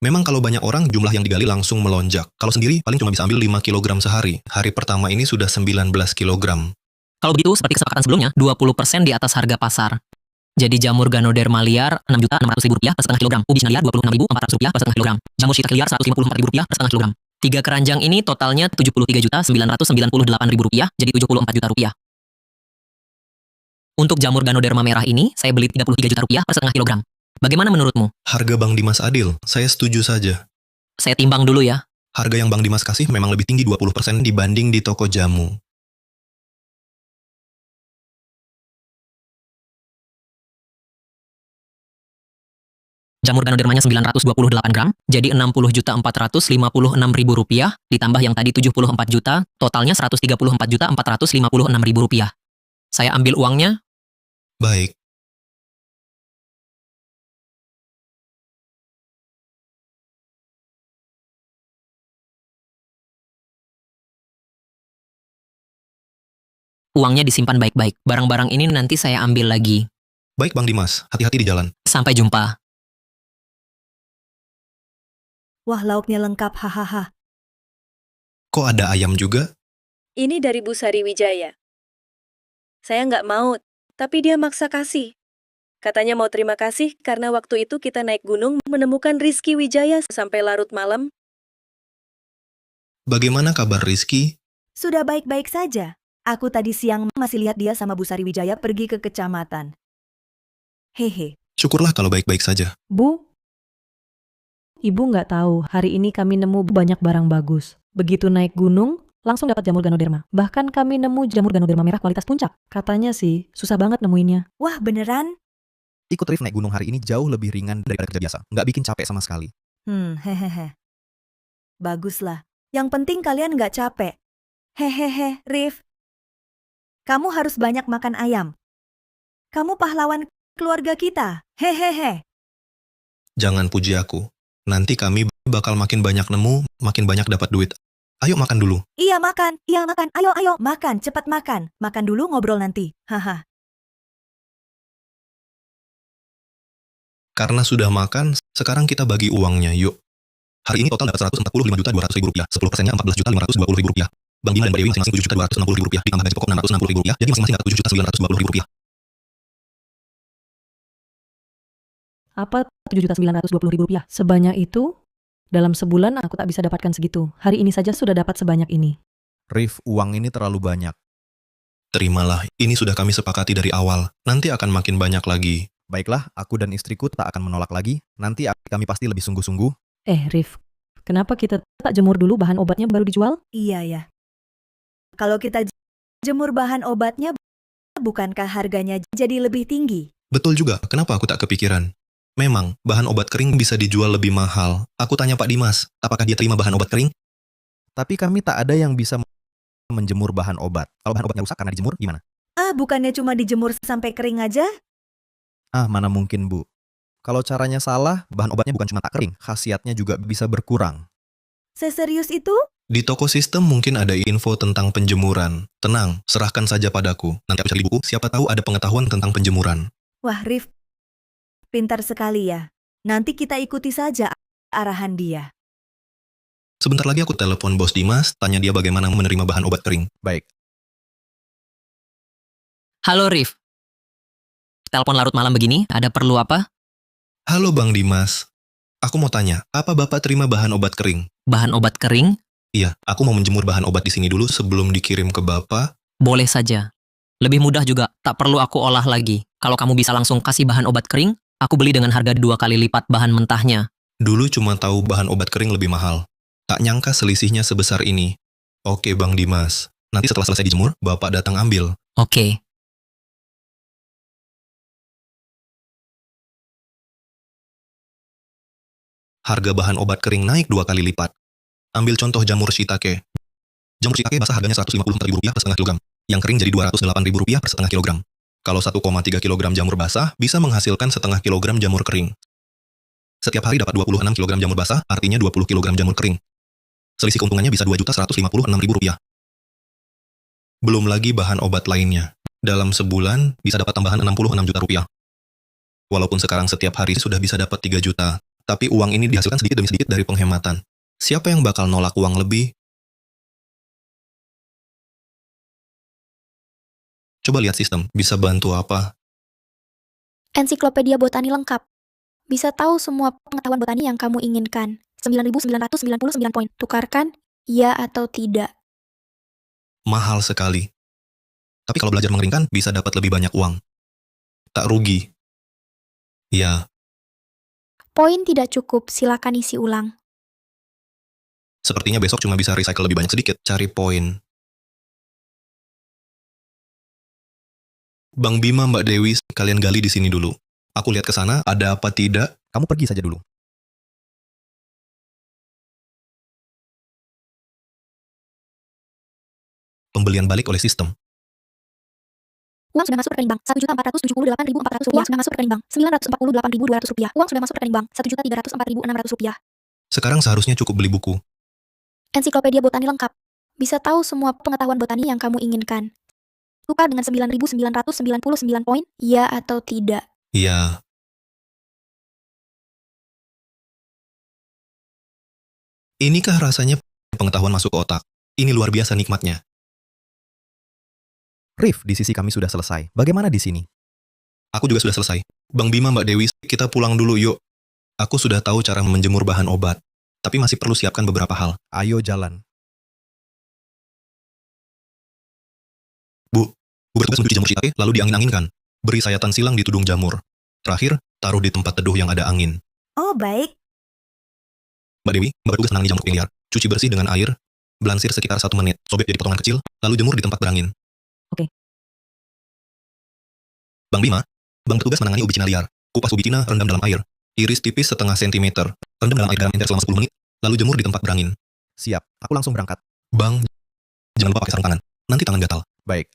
Speaker 1: Memang kalau banyak orang, jumlah yang digali langsung melonjak. Kalau sendiri, paling cuma bisa ambil 5 kilogram sehari. Hari pertama ini sudah 19 kilogram.
Speaker 2: Kalau begitu, seperti kesepakatan sebelumnya, 20% di atas harga pasar. Jadi jamur Ganoderma liar Rp6.600.000 per setengah kilogram. Ubi Cina liar Rp26.400 per setengah kilogram. Jamur shiitake liar Rp154.000 per setengah kilogram. 3 keranjang ini totalnya Rp73.998.000, jadi Rp74 juta. Untuk jamur Ganoderma merah ini, saya beli Rp33 juta per setengah kilogram. Bagaimana menurutmu?
Speaker 1: Harga Bang Dimas adil, saya setuju saja.
Speaker 2: Saya timbang dulu ya.
Speaker 1: Harga yang Bang Dimas kasih memang lebih tinggi 20% dibanding di toko jamu.
Speaker 2: Jamur Ganodermanya 928 gram, jadi Rp60.456.000, ditambah yang tadi 74 juta, totalnya Rp134.456.000. Saya ambil uangnya.
Speaker 1: Baik.
Speaker 2: Uangnya disimpan baik-baik. Barang-barang ini nanti saya ambil lagi.
Speaker 1: Baik Bang Dimas, hati-hati di jalan.
Speaker 2: Sampai jumpa.
Speaker 4: Wah, lauknya lengkap, hahaha.
Speaker 1: Kok ada ayam juga?
Speaker 3: Ini dari Bu Sari Wijaya. Saya nggak mau, tapi dia maksa kasih. Katanya mau terima kasih karena waktu itu kita naik gunung menemukan Rizky Wijaya sampai larut malam.
Speaker 1: Bagaimana kabar Rizky?
Speaker 4: Sudah baik-baik saja. Aku tadi siang masih lihat dia sama Bu Sari Wijaya pergi ke kecamatan. Hehe.
Speaker 1: Syukurlah kalau baik-baik saja.
Speaker 11: Bu, Ibu nggak tahu, hari ini kami nemu banyak barang bagus. Begitu naik gunung, langsung dapat jamur Ganoderma. Bahkan kami nemu jamur Ganoderma merah kualitas puncak. Katanya sih, susah banget nemuinnya.
Speaker 4: Wah, beneran?
Speaker 7: Ikut Rif naik gunung hari ini jauh lebih ringan daripada kerja biasa. Nggak bikin capek sama sekali.
Speaker 4: Hehehe. Baguslah. Yang penting kalian nggak capek. Hehehe, Rif. Kamu harus banyak makan ayam. Kamu pahlawan keluarga kita. Hehehe.
Speaker 1: Jangan puji aku. Nanti kami bakal makin banyak nemu, makin banyak dapat duit. Ayo makan dulu.
Speaker 4: Iya makan, ayo, makan, cepat makan. Makan dulu ngobrol nanti, haha.
Speaker 1: Karena sudah makan, sekarang kita bagi uangnya, yuk. Hari ini total dapat Rp145.200.000, 10%-nya Rp14.520.000. Bang Bima dan Mbak Dewi masing-masing Rp7.260.000, ditambah gaji pokok Rp660.000, jadi masing-masing dapat Rp7.920.000.
Speaker 11: Apa Rp7.920.000? Sebanyak itu? Dalam sebulan aku tak bisa dapatkan segitu. Hari ini saja sudah dapat sebanyak ini.
Speaker 7: Rif, uang ini terlalu banyak.
Speaker 1: Terimalah, ini sudah kami sepakati dari awal. Nanti akan makin banyak lagi.
Speaker 7: Baiklah, aku dan istriku tak akan menolak lagi. Nanti kami pasti lebih sungguh-sungguh.
Speaker 11: Rif, kenapa kita tak jemur dulu bahan obatnya baru dijual?
Speaker 4: Iya ya. Kalau kita jemur bahan obatnya, bukankah harganya jadi lebih tinggi?
Speaker 1: Betul juga, kenapa aku tak kepikiran? Memang, bahan obat kering bisa dijual lebih mahal. Aku tanya Pak Dimas, apakah dia terima bahan obat kering?
Speaker 7: Tapi kami tak ada yang bisa menjemur bahan obat. Kalau bahan obatnya rusak karena dijemur, gimana?
Speaker 4: Bukannya cuma dijemur sampai kering aja?
Speaker 7: Mana mungkin, Bu. Kalau caranya salah, bahan obatnya bukan cuma tak kering, khasiatnya juga bisa berkurang.
Speaker 4: Seserius itu?
Speaker 1: Di toko sistem mungkin ada info tentang penjemuran. Tenang, serahkan saja padaku. Nanti aku cari buku, siapa tahu ada pengetahuan tentang penjemuran.
Speaker 4: Wah, Rif, pintar sekali ya. Nanti kita ikuti saja arahan dia.
Speaker 1: Sebentar lagi aku telepon Bos Dimas, tanya dia bagaimana menerima bahan obat kering.
Speaker 7: Baik.
Speaker 2: Halo Rif. telepon larut malam begini, ada perlu apa?
Speaker 1: Halo Bang Dimas. Aku mau tanya, apa Bapak terima bahan obat kering?
Speaker 2: Bahan obat kering?
Speaker 1: Iya, aku mau menjemur bahan obat di sini dulu sebelum dikirim ke Bapak.
Speaker 2: Boleh saja. Lebih mudah juga, tak perlu aku olah lagi. Kalau kamu bisa langsung kasih bahan obat kering, aku beli dengan harga 2 kali lipat bahan mentahnya.
Speaker 1: Dulu cuma tahu bahan obat kering lebih mahal. Tak nyangka selisihnya sebesar ini. Oke Bang Dimas, nanti setelah selesai dijemur, Bapak datang ambil.
Speaker 2: Oke.
Speaker 1: Harga bahan obat kering naik 2 kali lipat. Ambil contoh jamur shiitake. Jamur shiitake basah harganya Rp154.000 per setengah kilogram. Yang kering jadi Rp208.000 per setengah kilogram. Kalau 1,3 kilogram jamur basah bisa menghasilkan setengah kilogram jamur kering. Setiap hari dapat 26 kilogram jamur basah, artinya 20 kilogram jamur kering. Selisih keuntungannya bisa Rp2.156.000. Belum lagi bahan obat lainnya. Dalam sebulan bisa dapat tambahan Rp66 juta. Walaupun sekarang setiap hari sudah bisa dapat 3 juta, tapi uang ini dihasilkan sedikit demi sedikit dari penghematan. Siapa yang bakal nolak uang lebih? Coba lihat sistem, bisa bantu apa?
Speaker 5: Ensiklopedia botani lengkap. Bisa tahu semua pengetahuan botani yang kamu inginkan. 9.999 poin. Tukarkan, ya atau tidak.
Speaker 1: Mahal sekali. Tapi kalau belajar mengeringkan, bisa dapat lebih banyak uang. Tak rugi. Ya,
Speaker 5: Poin tidak cukup, silakan isi ulang.
Speaker 1: sepertinya besok cuma bisa recycle lebih banyak sedikit. Cari poin. Bang Bima, Mbak Dewi, kalian gali di sini dulu. Aku lihat ke sana, ada apa tidak?
Speaker 7: Kamu pergi saja dulu.
Speaker 1: Pembelian balik oleh sistem.
Speaker 5: Uang sudah masuk rekening bank, Rp1.478.400. Uang sudah masuk rekening bank, Rp948.200. Uang sudah masuk rekening bank, Rp1.304.600.
Speaker 1: Sekarang seharusnya cukup beli buku.
Speaker 5: Ensiklopedia botani lengkap. Bisa tahu semua pengetahuan botani yang kamu inginkan. Tukar dengan 9.999 poin, ya atau tidak.
Speaker 1: Ya. Inikah rasanya pengetahuan masuk ke otak? Ini luar biasa nikmatnya.
Speaker 7: Rif, di sisi kami sudah selesai. Bagaimana di sini?
Speaker 1: Aku juga sudah selesai. Bang Bima, Mbak Dewi, kita pulang dulu yuk. Aku sudah tahu cara menjemur bahan obat. Tapi masih perlu siapkan beberapa hal.
Speaker 7: Ayo jalan.
Speaker 1: Bu bertugas mencuci jamur shiitake, lalu diangin-anginkan. Beri sayatan silang di tudung jamur. Terakhir, taruh di tempat teduh yang ada angin.
Speaker 4: Oh, baik.
Speaker 1: Mbak Dewi, Mbak bertugas menangani jamur kuping liar. Cuci bersih dengan air, belansir sekitar 1 menit, sobek jadi potongan kecil, lalu jemur di tempat berangin.
Speaker 8: Oke.
Speaker 1: Bang Bima, Bang bertugas menangani ubi cina liar. Kupas ubi cina, rendam dalam air. Iris tipis setengah sentimeter, rendam dalam air garam enter selama 10 menit, lalu jemur di tempat berangin.
Speaker 7: Siap, aku langsung berangkat.
Speaker 1: Bang, jangan lupa pakai sarung tangan. Nanti tangan gatal.
Speaker 7: Baik.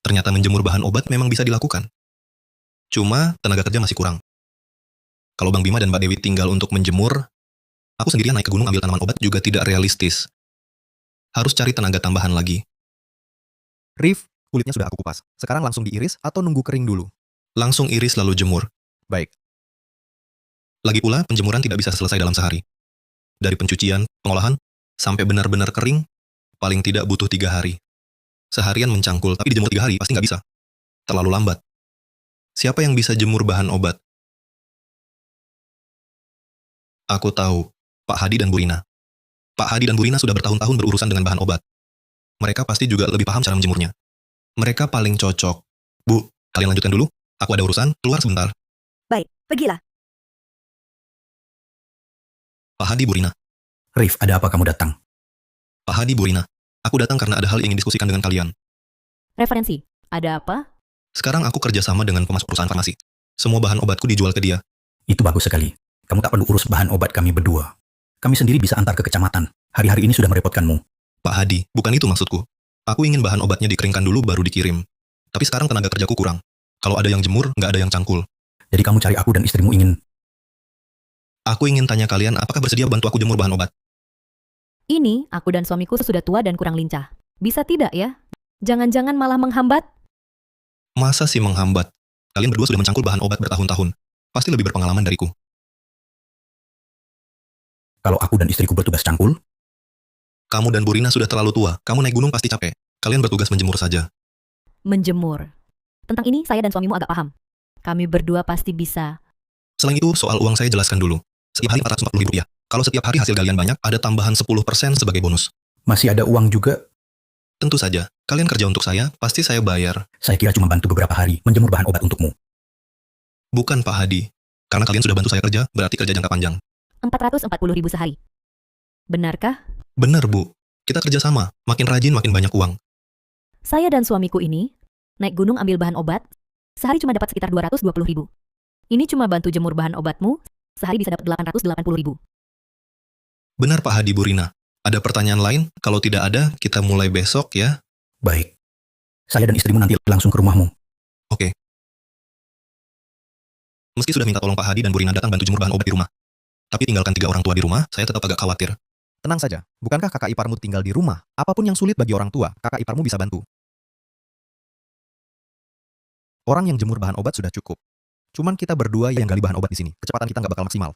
Speaker 1: Ternyata menjemur bahan obat memang bisa dilakukan. Cuma, tenaga kerja masih kurang. Kalau Bang Bima dan Mbak Dewi tinggal untuk menjemur, aku sendirian naik ke gunung ambil tanaman obat juga tidak realistis. Harus cari tenaga tambahan lagi.
Speaker 7: Rif, kulitnya sudah aku kupas. Sekarang langsung diiris atau nunggu kering dulu?
Speaker 1: Langsung iris lalu jemur.
Speaker 7: Baik.
Speaker 1: Lagi pula, penjemuran tidak bisa selesai dalam sehari. Dari pencucian, pengolahan, sampai benar-benar kering, paling tidak butuh 3 hari. Seharian mencangkul, tapi dijemur 3 hari pasti nggak bisa. Terlalu lambat. Siapa yang bisa jemur bahan obat? Aku tahu, Pak Hadi dan Bu Rina. Pak Hadi dan Bu Rina sudah bertahun-tahun berurusan dengan bahan obat. Mereka pasti juga lebih paham cara menjemurnya. Mereka paling cocok. Bu, kalian lanjutkan dulu. Aku ada urusan, keluar sebentar.
Speaker 4: Baik, pergilah.
Speaker 1: Pak Hadi, Bu Rina.
Speaker 9: Rif, ada apa kamu datang?
Speaker 1: Pak Hadi, Bu Rina. Aku datang karena ada hal yang ingin diskusikan dengan kalian.
Speaker 8: Referensi, ada apa?
Speaker 1: Sekarang aku kerja sama dengan pemasok perusahaan farmasi. Semua bahan obatku dijual ke dia.
Speaker 9: Itu bagus sekali. Kamu tak perlu urus bahan obat kami berdua. Kami sendiri bisa antar ke kecamatan. Hari-hari ini sudah merepotkanmu.
Speaker 1: Pak Hadi, bukan itu maksudku. Aku ingin bahan obatnya dikeringkan dulu baru dikirim. Tapi sekarang tenaga kerjaku kurang. Kalau ada yang jemur, nggak ada yang cangkul.
Speaker 9: Jadi kamu cari aku dan istrimu ingin
Speaker 1: Aku ingin tanya kalian, apakah bersedia bantu aku jemur bahan obat?
Speaker 8: Ini, aku dan suamiku sudah tua dan kurang lincah. Bisa tidak ya? Jangan-jangan malah menghambat?
Speaker 1: Masa sih menghambat? Kalian berdua sudah mencangkul bahan obat bertahun-tahun. Pasti lebih berpengalaman dariku.
Speaker 9: Kalau aku dan istriku bertugas cangkul,
Speaker 1: Kamu dan Bu Rina sudah terlalu tua. Kamu naik gunung pasti capek. Kalian bertugas menjemur saja.
Speaker 8: Menjemur. Tentang ini saya dan suamimu agak paham. Kami berdua pasti bisa.
Speaker 1: Selain itu, soal uang saya jelaskan dulu. Setiap hari 440 ribu rupiah. Kalau setiap hari hasil galian banyak, ada tambahan 10% sebagai bonus.
Speaker 9: masih ada uang juga.
Speaker 1: Tentu saja, kalian kerja untuk saya, pasti saya bayar.
Speaker 9: Saya kira cuma bantu beberapa hari menjemur bahan obat untukmu.
Speaker 1: Bukan Pak Hadi. Karena kalian sudah bantu saya kerja, berarti kerja jangka panjang.
Speaker 8: 440 ribu sehari. Benarkah?
Speaker 1: Bener, Bu. Kita kerja sama. Makin rajin, makin banyak uang.
Speaker 8: Saya dan suamiku ini naik gunung ambil bahan obat, sehari cuma dapat sekitar 220 ribu. Ini cuma bantu jemur bahan obatmu, sehari bisa dapat 880 ribu.
Speaker 1: Benar Pak Hadi, Bu Rina. Ada pertanyaan lain? Kalau tidak ada, kita mulai besok ya.
Speaker 9: Baik. Saya dan istrimu nanti langsung ke rumahmu.
Speaker 1: Oke. Meski sudah minta tolong Pak Hadi dan Bu Rina datang bantu jemur bahan obat di rumah. Tapi tinggalkan 3 orang tua di rumah, saya tetap agak khawatir.
Speaker 7: Tenang saja, bukankah kakak iparmu tinggal di rumah? Apapun yang sulit bagi orang tua, kakak iparmu bisa bantu. Orang yang jemur bahan obat sudah cukup. Cuman kita berdua yang gali bahan obat di sini. Kecepatan kita nggak bakal maksimal.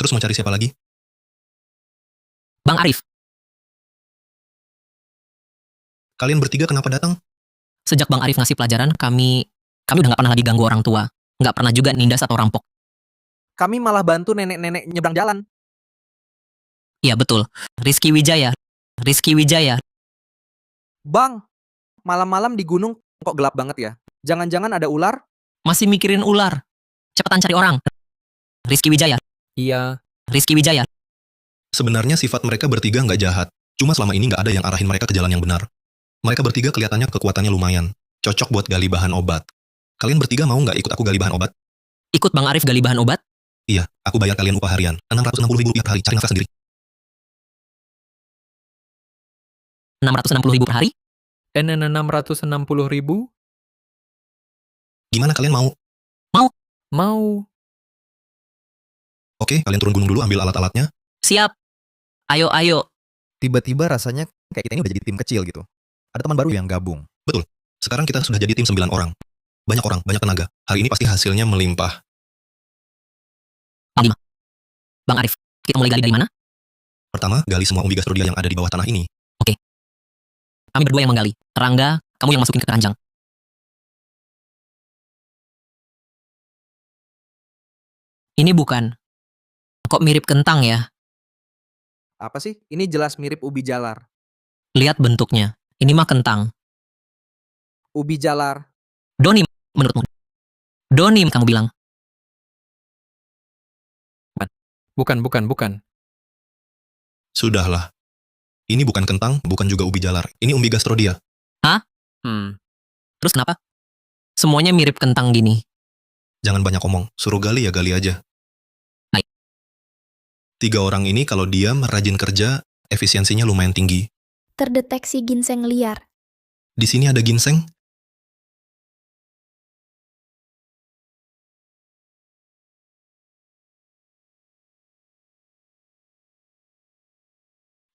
Speaker 1: Terus mau cari siapa lagi?
Speaker 2: Bang Arif,
Speaker 1: Kalian bertiga kenapa datang?
Speaker 2: sejak Bang Arif ngasih pelajaran, kami udah nggak pernah lagi ganggu orang tua. Nggak pernah juga nindas atau rampok.
Speaker 12: Kami malah bantu nenek-nenek nyebrang jalan.
Speaker 2: Iya betul. Rizky Wijaya.
Speaker 12: Bang, malam-malam di gunung kok gelap banget ya? Jangan-jangan ada ular?
Speaker 2: Masih mikirin ular. Cepetan cari orang. Rizky Wijaya.
Speaker 13: Iya,
Speaker 2: Rizky Wijaya.
Speaker 1: Sebenarnya sifat mereka bertiga nggak jahat. Cuma selama ini nggak ada yang arahin mereka ke jalan yang benar. Mereka bertiga kelihatannya kekuatannya lumayan. Cocok buat gali bahan obat. Kalian bertiga mau nggak ikut aku gali bahan obat?
Speaker 2: Ikut Bang Arif gali bahan obat?
Speaker 1: Iya, aku bayar kalian upah harian. 660 ribu rupiah per hari, cari nafkah sendiri.
Speaker 2: 660 ribu per hari?
Speaker 13: 660 ribu?
Speaker 1: Gimana kalian mau?
Speaker 13: Mau.
Speaker 1: Oke, kalian turun gunung dulu ambil alat-alatnya.
Speaker 2: Siap. Ayo.
Speaker 7: Tiba-tiba rasanya kayak kita ini udah jadi tim kecil gitu. Ada teman baru yang gabung.
Speaker 1: Betul. Sekarang kita sudah jadi tim 9 orang. Banyak orang, banyak tenaga. Hari ini pasti hasilnya melimpah.
Speaker 2: Panglima. Bang Arif, kita mulai gali dari mana?
Speaker 1: Pertama, gali semua umbi gastrodia yang ada di bawah tanah ini.
Speaker 2: Kami berdua yang menggali. Rangga, kamu yang masukin ke keranjang. Ini bukan. Kok mirip kentang ya?
Speaker 12: Apa sih? Ini jelas mirip ubi jalar.
Speaker 2: Lihat bentuknya. Ini mah kentang.
Speaker 12: Ubi jalar.
Speaker 2: Donim, menurutmu. Donim, kamu bilang.
Speaker 13: Bukan.
Speaker 1: Sudahlah. Ini bukan kentang, bukan juga ubi jalar. Ini umbi gastrodia.
Speaker 2: Terus kenapa? Semuanya mirip kentang gini.
Speaker 1: Jangan banyak omong, suruh gali ya gali aja.
Speaker 2: Baik.
Speaker 1: 3 orang ini kalau diam, rajin kerja, efisiensinya lumayan tinggi.
Speaker 5: Terdeteksi ginseng liar.
Speaker 1: Di sini ada ginseng.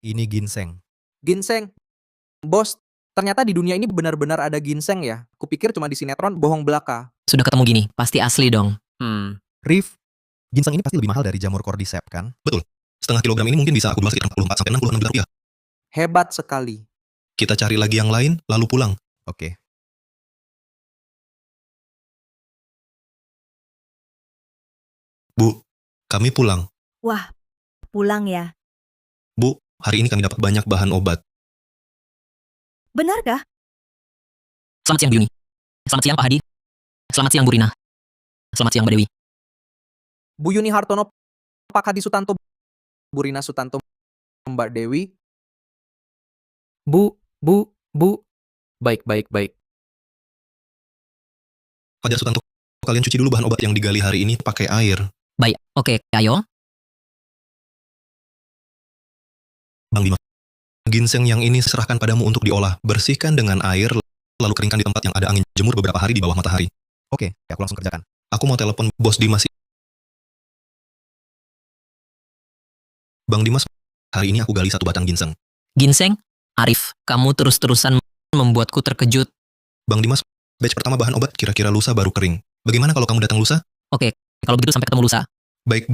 Speaker 7: Ini ginseng.
Speaker 12: Ginseng. Bos, ternyata di dunia ini benar-benar ada ginseng ya. Kupikir cuma di sinetron bohong belaka.
Speaker 2: Sudah ketemu gini, pasti asli dong.
Speaker 7: Rif, ginseng ini pasti lebih mahal dari jamur cordyceps kan?
Speaker 1: Betul. Setengah kilogram ini mungkin bisa aku jual sekitar 44 sampai 66 juta rupiah.
Speaker 12: Hebat sekali.
Speaker 1: Kita cari lagi yang lain, lalu pulang.
Speaker 7: Oke.
Speaker 1: Bu, kami pulang.
Speaker 4: Wah, pulang ya.
Speaker 1: Bu, hari ini kami dapat banyak bahan obat.
Speaker 4: Benarkah?
Speaker 2: Selamat siang, Bu Yuni. Selamat siang, Pak Hadi. Selamat siang, Bu Rina. Selamat siang, Mbak Dewi.
Speaker 12: Bu Yuni Hartono, Pak Hadi Sutanto, Bu Rina Sutanto, Mbak Dewi.
Speaker 13: Bu. Baik.
Speaker 1: Fajar Sutanto, kalian cuci dulu bahan obat yang digali hari ini pakai air.
Speaker 2: Baik, oke, ayo.
Speaker 1: Bang Bima, ginseng yang ini serahkan padamu untuk diolah. Bersihkan dengan air, lalu keringkan di tempat yang ada angin. Jemur beberapa hari di bawah matahari.
Speaker 7: Oke, aku langsung kerjakan.
Speaker 1: Aku mau telepon bos Dimas Bang Dimas, hari ini aku gali satu batang ginseng.
Speaker 2: Ginseng? Arif, kamu terus-terusan membuatku terkejut.
Speaker 1: Bang Dimas, batch pertama bahan obat kira-kira lusa baru kering. Bagaimana kalau kamu datang lusa?
Speaker 2: Oke, kalau begitu sampai ketemu lusa.
Speaker 1: Baik,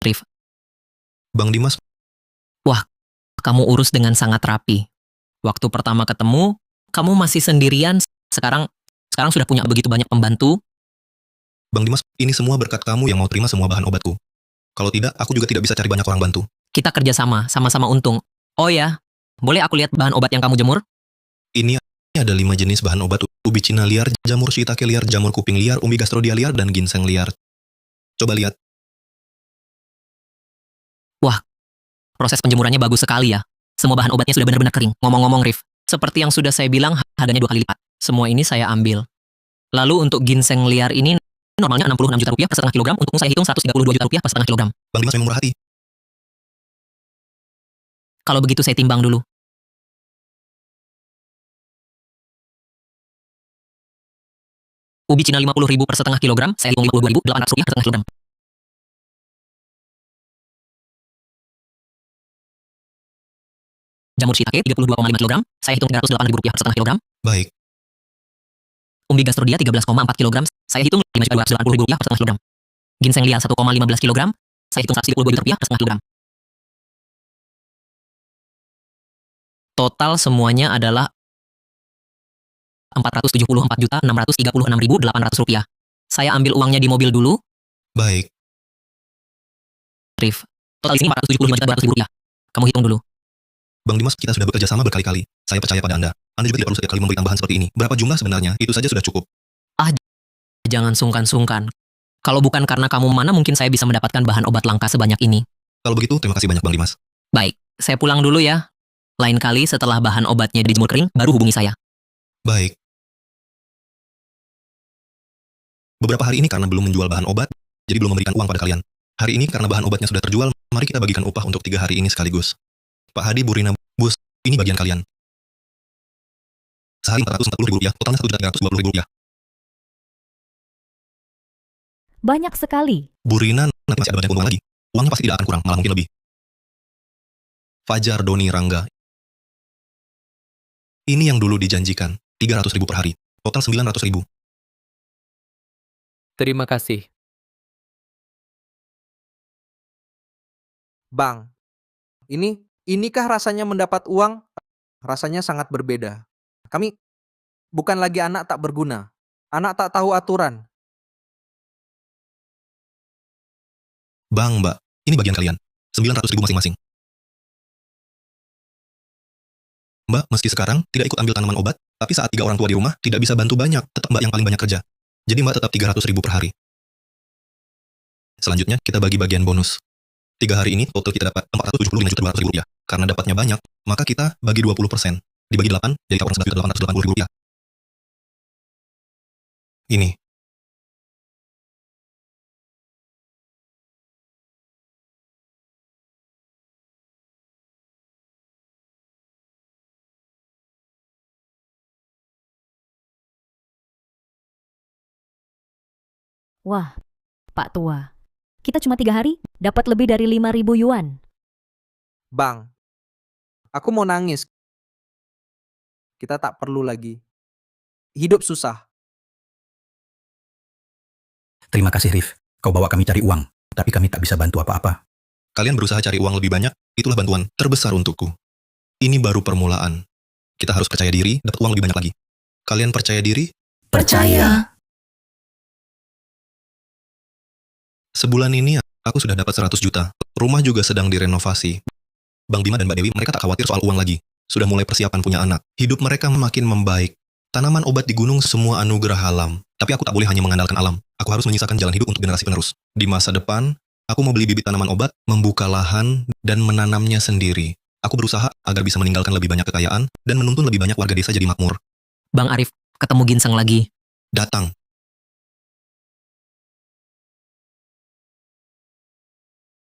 Speaker 2: Arif,
Speaker 1: Bang Dimas,
Speaker 2: kamu urus dengan sangat rapi. Waktu pertama ketemu, kamu masih sendirian. Sekarang sudah punya begitu banyak pembantu.
Speaker 1: Bang Dimas, ini semua berkat kamu yang mau terima semua bahan obatku. Kalau tidak, aku juga tidak bisa cari banyak orang bantu.
Speaker 2: Kita kerja sama-sama untung. Oh ya, boleh aku lihat bahan obat yang kamu jemur?
Speaker 1: Ini ada 5 jenis bahan obat. Ubi Cina liar, jamur shiitake liar, jamur kuping liar, umbi gastrodia liar, dan ginseng liar. Coba lihat.
Speaker 2: Proses penjemurannya bagus sekali ya. Semua bahan obatnya sudah benar-benar kering. Ngomong-ngomong, Rif, seperti yang sudah saya bilang, harganya 2 kali lipat. Semua ini saya ambil. Lalu untuk ginseng liar ini, normalnya 66 juta rupiah per setengah kilogram. Untukmu saya hitung 132 juta rupiah per setengah kilogram.
Speaker 1: Bang Dimas memang murah hati.
Speaker 2: Kalau begitu saya timbang dulu. Ubi Cina 50.000 per setengah kilogram, saya hitung 52.800 rupiah per setengah kilogram. Jamur shiitake 32,5 kg, saya hitung 308.000 rupiah per setengah kilogram.
Speaker 1: Baik,
Speaker 2: Umbi gastrodia 13,4 kg, saya hitung 5.280.000 rupiah per setengah kilogram. Ginseng liar 1,15 kg, saya hitung 132 juta rupiah per setengah kilogram. Total semuanya adalah 474.636.800 rupiah. Saya ambil uangnya di mobil dulu.
Speaker 1: baik.
Speaker 2: Rif, total isinya 475.200.000 rupiah. Kamu hitung dulu.
Speaker 1: Bang Dimas, kita sudah bekerja sama berkali-kali. Saya percaya pada Anda. Anda juga tidak perlu setiap kali memberi tambahan seperti ini. Berapa jumlah sebenarnya? Itu saja sudah cukup.
Speaker 2: Jangan sungkan-sungkan. Kalau bukan karena kamu, mana mungkin saya bisa mendapatkan bahan obat langka sebanyak ini.
Speaker 1: Kalau begitu, terima kasih banyak Bang Dimas.
Speaker 2: Baik, saya pulang dulu ya. Lain kali setelah bahan obatnya dijemur kering, baru hubungi saya.
Speaker 1: Baik. Beberapa hari ini karena belum menjual bahan obat, jadi belum memberikan uang pada kalian. Hari ini karena bahan obatnya sudah terjual, mari kita bagikan upah untuk 3 hari ini sekaligus. Pak Hadi, Bu Rina, Bus, ini bagian kalian. Sehari 440.000 rupiah, totalnya 1.320.000 rupiah.
Speaker 8: Banyak sekali.
Speaker 1: Bu Rina, nanti masih ada banyak keuntungan lagi. Uangnya pasti tidak akan kurang, malah mungkin lebih. Fajar Doni Rangga. Ini yang dulu dijanjikan, 300.000 per hari. Total 900.000.
Speaker 13: Terima kasih.
Speaker 12: Bang, inikah rasanya mendapat uang? Rasanya sangat berbeda. Kami bukan lagi anak tak berguna, anak tak tahu aturan.
Speaker 1: Bang, Mbak, ini bagian kalian. 900.000 masing-masing. Mbak, meski sekarang tidak ikut ambil tanaman obat, tapi saat 3 orang tua di rumah tidak bisa bantu banyak, tetap Mbak yang paling banyak kerja. Jadi Mbak tetap 300.000 per hari. Selanjutnya, kita bagi bagian bonus. 3 hari ini, total kita dapat 475.200.000 rupiah. Karena dapatnya banyak, maka kita bagi 20%. Dibagi 8, jadi orang 11.880.000 rupiah. Ini.
Speaker 8: Wah, Pak Tua. Kita cuma 3 hari, dapat lebih dari 5.000 yuan.
Speaker 12: Bang, aku mau nangis. Kita tak perlu lagi hidup susah.
Speaker 9: Terima kasih, Rif. Kau bawa kami cari uang, tapi kami tak bisa bantu apa-apa.
Speaker 1: Kalian berusaha cari uang lebih banyak, itulah bantuan terbesar untukku. Ini baru permulaan. Kita harus percaya diri, dapat uang lebih banyak lagi. Kalian percaya diri?
Speaker 5: Percaya.
Speaker 1: Sebulan ini aku sudah dapat 100 juta. Rumah juga sedang direnovasi. Bang Bima dan Mbak Dewi, mereka tak khawatir soal uang lagi. Sudah mulai persiapan punya anak. Hidup mereka makin membaik. Tanaman obat di gunung semua anugerah alam. Tapi aku tak boleh hanya mengandalkan alam. Aku harus menyisakan jalan hidup untuk generasi penerus. Di masa depan, aku mau beli bibit tanaman obat, membuka lahan, dan menanamnya sendiri. Aku berusaha agar bisa meninggalkan lebih banyak kekayaan dan menuntun lebih banyak warga desa jadi makmur.
Speaker 2: Bang Arif, ketemu ginseng lagi.
Speaker 1: Datang.